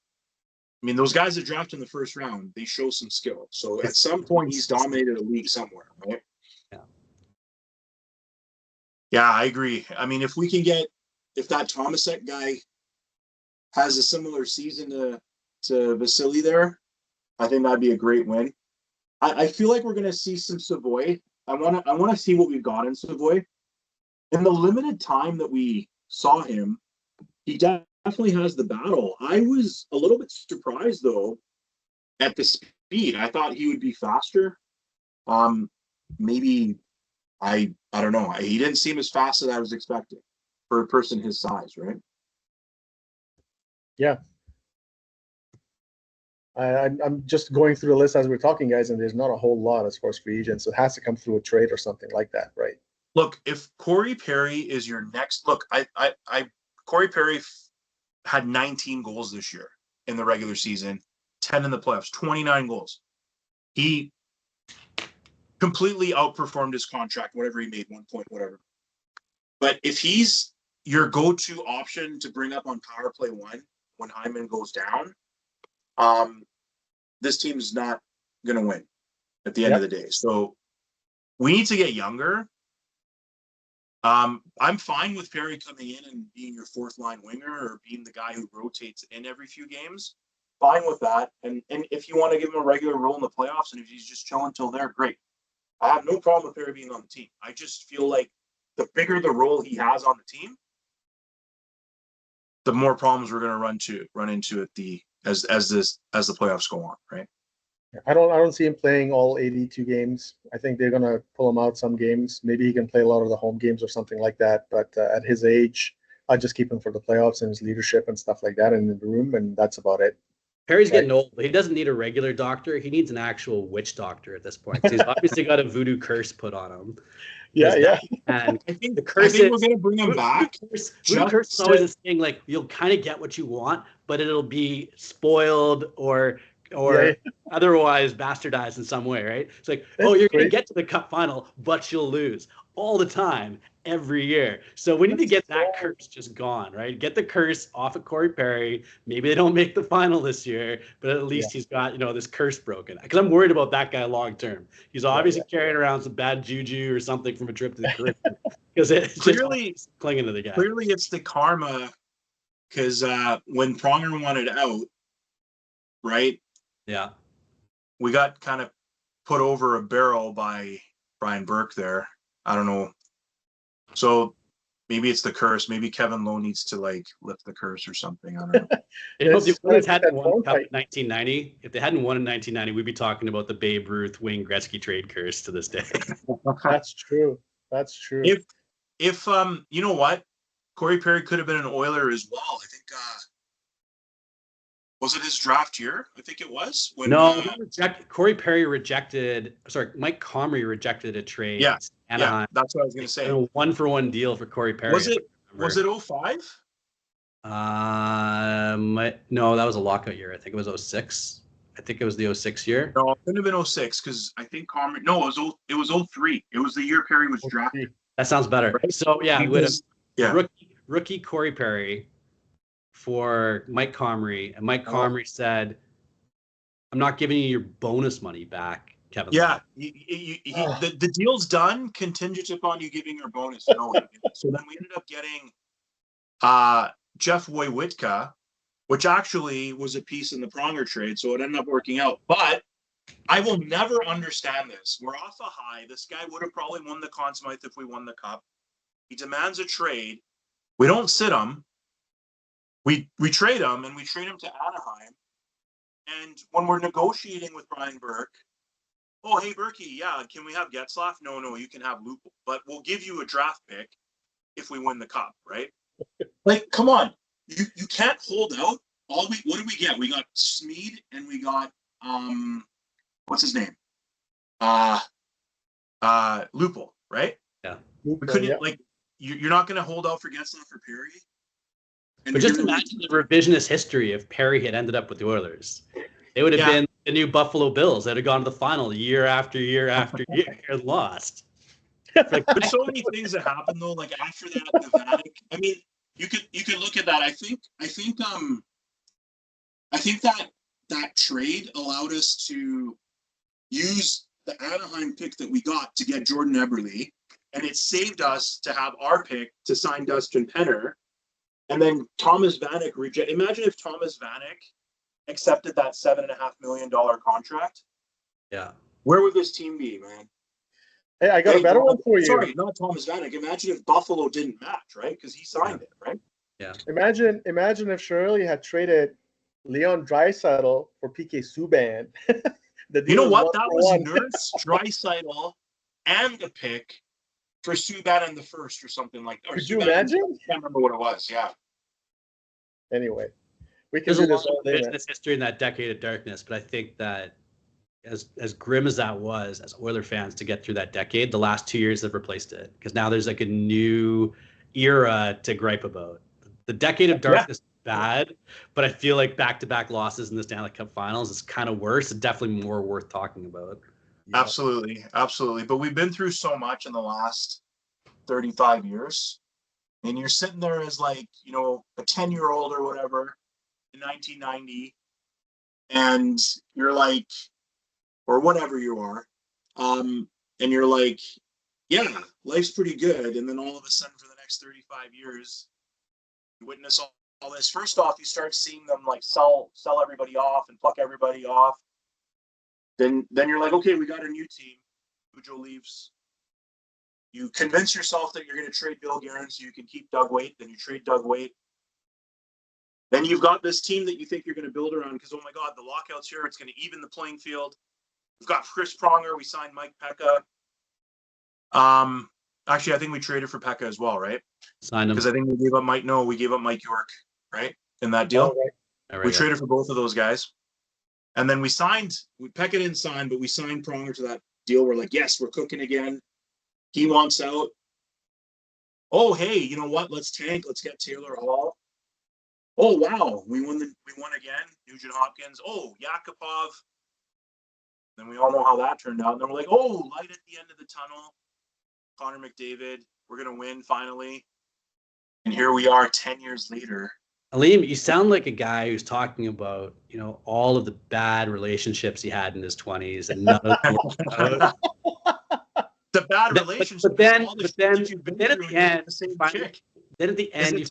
those guys that draft in the first round, they show some skill. So at some point, he's dominated a league somewhere, right? Yeah. Yeah, I agree. I mean, if that Tomasek guy has a similar season to Vasily there, I think that'd be a great win. I feel like we're gonna see some Savoy. I wanna see what we've got in Savoy. In the limited time that we saw him, he definitely has the battle. I was a little bit surprised though at the speed. I thought he would be faster. Maybe I don't know. He didn't seem as fast as I was expecting for a person his size, right? Yeah. I'm just going through the list as we're talking, guys, and there's not a whole lot as far as free agents. So it has to come through a trade or something like that, right? Look, if Corey Perry is your next look, Corey Perry had 19 goals this year in the regular season, 10 in the playoffs, 29 goals. He completely outperformed his contract, whatever he made, 1 point, whatever. But if he's your go-to option to bring up on power play one when Hyman goes down, this team's not going to win at the end of the day. So we need to get younger. I'm fine with Perry coming in and being your fourth line winger or being the guy who rotates in every few games. Fine with that. And if you want to give him a regular role in the playoffs and if he's just chilling until there, great. I have no problem with Perry being on the team. I just feel like the bigger the role he has on the team, the more problems we're going to run into at as the playoffs go on, right? I don't see him playing all 82 games. I think they're gonna pull him out some games. Maybe he can play a lot of the home games or something like that. But at his age, I just keep him for the playoffs and his leadership and stuff like that in the room, and that's about it. Perry's getting old. He doesn't need a regular doctor. He needs an actual witch doctor at this point. He's obviously got a voodoo curse put on him. Yeah. And I think the curse we're going to bring him back. Voodoo curse is always a thing. Like you'll kind of get what you want, but it'll be spoiled or otherwise bastardized in some way, right? It's like, you're going to get to the cup final, but you'll lose all the time, every year. So we need to get that curse just gone, right? Get the curse off of Corey Perry. Maybe they don't make the final this year, but at least he's got, this curse broken. Because I'm worried about that guy long term. He's obviously carrying around some bad juju or something from a trip to the Caribbean. Because it's clearly just clinging to the guy. Clearly, it's the karma. Because when Pronger wanted out, right? Yeah. We got kind of put over a barrel by Brian Burke there. I don't know. So maybe it's the curse. Maybe Kevin Lowe needs to lift the curse or something. I don't know. If the Oilers hadn't won the Cup in 1990, if they hadn't won in 1990, we'd be talking about the Babe Ruth, Wayne Gretzky trade curse to this day. That's true. If you know what, Corey Perry could have been an Oiler as well. I think. Was it his draft year? I think it was. Corey Perry rejected. Sorry, Mike Comrie rejected a trade. Yeah, Anaheim. That's what I was going to say. A 1-for-1 deal for Corey Perry. Was it 05? No, that was a lockout year. I think it was 06. I think it was the 06 year. No, it couldn't have been 06 because I think Comrie. No, it was 03. It was the year Perry was drafted. That sounds better. Right? So rookie Corey Perry for Mike Comrie, and Mike Comrie said, "I'm not giving you your bonus money back, Kevin." Yeah, the deal's done, contingent upon you giving your bonus. No, so then we ended up getting Jeff Wojciechowski, which actually was a piece in the Pronger trade, so it ended up working out. But I will never understand this. We're off a high. This guy would have probably won the Conn Smythe if we won the Cup. He demands a trade. We don't sit him. We trade him, and we trade him to Anaheim. And when we're negotiating with Brian Burke, hey, Berkey, can we have Getzlaf? No, you can have Lupul. But we'll give you a draft pick if we win the Cup, right? Come on. You can't hold out. What did we get? We got Smead, and we got, what's his name? Lupul, right? Yeah. We couldn't, you're not going to hold out for Getzlaf or Perry? But just imagine the revisionist history if Perry had ended up with the Oilers. They would have been the new Buffalo Bills that had gone to the final year after year after year and lost. There's so many things that happened though. Like after that, Nevada. I mean, you could look at that. I think that trade allowed us to use the Anaheim pick that we got to get Jordan Eberle, And it saved us to have our pick to sign Dustin Penner. And then Thomas Vanek Imagine if Thomas Vanek accepted that $7.5 million contract. Yeah. Where would this team be, man? Hey, I got a better one for you. Sorry, not Thomas Vanek. Imagine if Buffalo didn't match, right? Because he signed it, right? Yeah. Imagine if Shirley had traded Leon Draisaitl for PK Subban. You know what? That was Nurse, Draisaitl, and the pick for Subban in the first or something like that. Could you imagine? I can't remember what it was. Yeah. Anyway, we can There's do a this lot all of day, man. business history in that decade of darkness, but I think that as grim as that was, as Oiler fans, to get through that decade, the last 2 years have replaced it, because now there's like a new era to gripe about. The decade of darkness is bad, but I feel like back-to-back losses in the Stanley Cup Finals is kind of worse. It's definitely more worth talking about. Yeah. Absolutely. But we've been through so much in the last 35 years. And you're sitting there as like, you know, a 10-year-old or whatever in 1990. And you're like, or whatever you are. And you're like, yeah, life's pretty good. And then all of a sudden for the next 35 years, you witness all this. First off, you start seeing them like sell everybody off and fuck everybody off. Then you're like, okay, we got a new team. Cujo leaves. You convince yourself that you're going to trade Bill Guerin so you can keep Doug Weight. Then you trade Doug Weight. Then you've got this team that you think you're going to build around because, oh my God, the lockout's here. It's going to even the playing field. We've got Chris Pronger. We signed Mike Pekka. Actually, I think we traded for Pekka as well, right? Signed him. Because I think we gave up Mike York, right? In that deal. We traded for both of those guys. And then Pekka didn't sign, but we signed Pronger to that deal. We're like, yes, we're cooking again. He wants out. Oh, hey, you know what? Let's tank. Let's get Taylor Hall. Oh, wow. We won again. Nugent Hopkins. Oh, Yakupov. Then we all know how that turned out. And then we're like, oh, light at the end of the tunnel. Connor McDavid. We're going to win finally. And here we are 10 years later. Aleem, you sound like a guy who's talking about, you know, all of the bad relationships he had in his 20s and none of them worked out. The bad relationship. But then at the end, you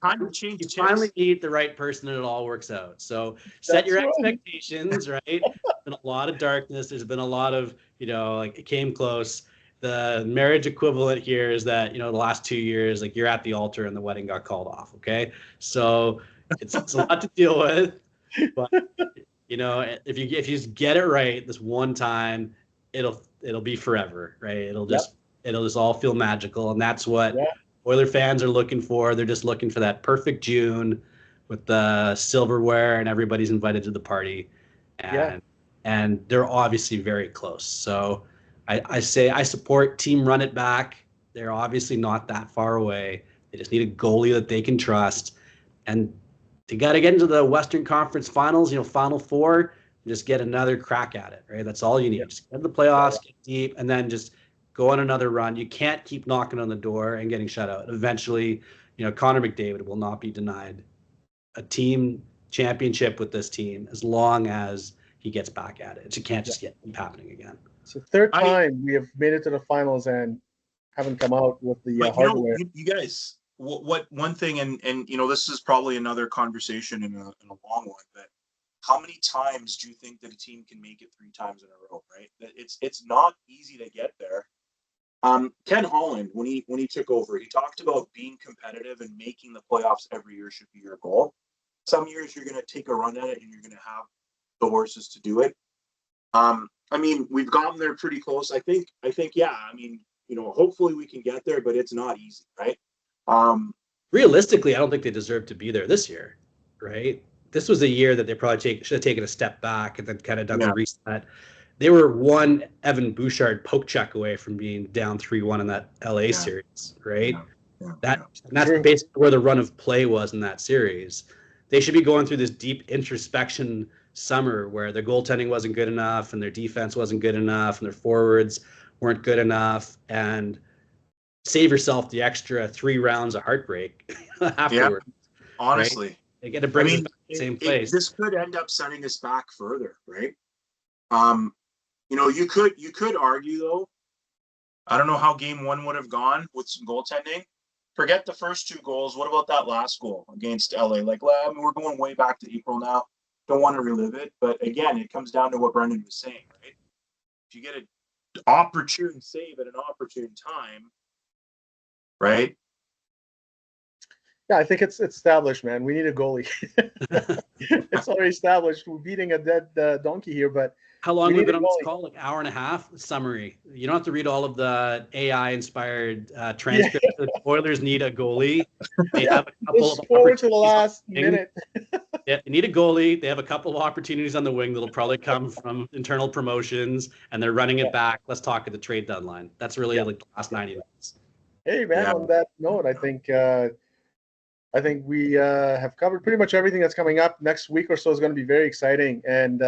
finally meet the right person and it all works out. So set your expectations, right? There's been a lot of darkness. There's been a lot of, you know, like it came close. The marriage equivalent here is that, you know, the last 2 years, like you're at the altar and the wedding got called off. Okay. So it's a lot to deal with, but you know, if you just get it right this one time, it'll be forever, right? It'll just all feel magical, and that's what Oiler fans are looking for. They're just looking for that perfect June with the silverware and everybody's invited to the party, and they're obviously very close. So I say I support team run it back. They're obviously not that far away. They just need a goalie that they can trust, and they got to get into the Western Conference Finals, you know, Final Four, and just get another crack at it, right? That's all you need. Just get in the playoffs, get deep, and then just go on another run. You can't keep knocking on the door and getting shut out. Eventually, you know, Connor McDavid will not be denied a team championship with this team as long as he gets back at it. It can't just keep happening again. It's the third time we have made it to the finals and haven't come out with the hardware. You guys, what one thing, and you know, this is probably another conversation in a long one, but how many times do you think that a team can make it 3 times in a row, right? It's not easy to get there. Ken Holland, when he took over, he talked about being competitive and making the playoffs every year should be your goal. Some years you're going to take a run at it and you're going to have the horses to do it. I mean, we've gotten there pretty close. I think, yeah. I mean, you know, hopefully we can get there, but it's not easy, right? Realistically, I don't think they deserve to be there this year, right? This was a year that they probably should have taken a step back and then kind of done the reset. They were one Evan Bouchard poke check away from being down 3-1 in that LA series, right? And that's basically where the run of play was in that series. They should be going through this deep introspection summer where their goaltending wasn't good enough and their defense wasn't good enough and their forwards weren't good enough, and save yourself the extra 3 rounds of heartbreak afterwards. Yeah, honestly. Right? They get to bring us back to the same place. This could end up setting us back further, right? You know, you could argue though, I don't know how game one would have gone with some goaltending. Forget the first 2 goals. What about that last goal against LA? Like, I mean, we're going way back to April now. Don't want to relive it. But again, it comes down to what Brendan was saying, right? If you get an opportune save at an opportune time, right? Yeah, I think it's established, man. We need a goalie. It's already established. We're beating a dead donkey here, but How long we we've need been a on this goalie. call? Like hour and a half. Summary. You don't have to read all of the AI-inspired transcripts. The Oilers need a goalie. They Yeah, have a couple just of forward to the opportunities on last the wing. minute. They need a goalie. They have a couple of opportunities on the wing that'll probably come from internal promotions, and they're running it back. Let's talk at the trade deadline. That's really like the last 90 minutes. Hey, man, Yeah. on that note, I think we have covered pretty much everything that's coming up. Next week or so is going to be very exciting. And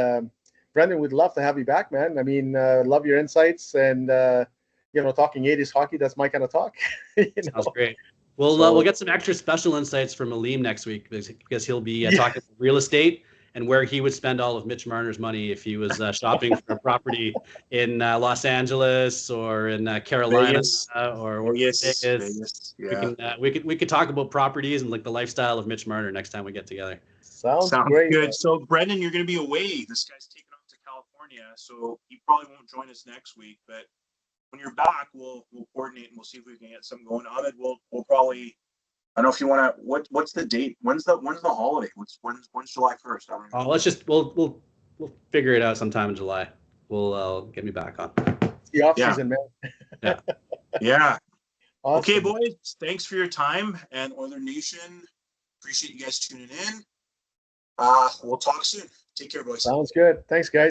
Brendan, we'd love to have you back, man. I mean, love your insights and, talking 80s hockey. That's my kind of talk. Sounds great. We'll get some extra special insights from Aleem next week because he'll be talking real estate and where he would spend all of Mitch Marner's money if he was shopping for a property in Los Angeles or in Carolina Vegas. or Vegas. Yeah. We could talk about properties and like the lifestyle of Mitch Marner next time we get together. Sounds great. Man. So, Brendan, you're going to be away. This guy's taking off to California, so he probably won't join us next week. But when you're back, we'll coordinate and we'll see if we can get some going. Ahmed, we'll probably. I don't know if you want to. What's the date? When's the holiday? When's July 1st? I don't know. Let's just we'll figure it out sometime in July. We'll get me back on. It's the off season, man. Yeah. Yeah. Awesome. Okay, boys. Thanks for your time, and Oiler Nation. Appreciate you guys tuning in. We'll talk soon. Take care, boys. Sounds good. Thanks, guys.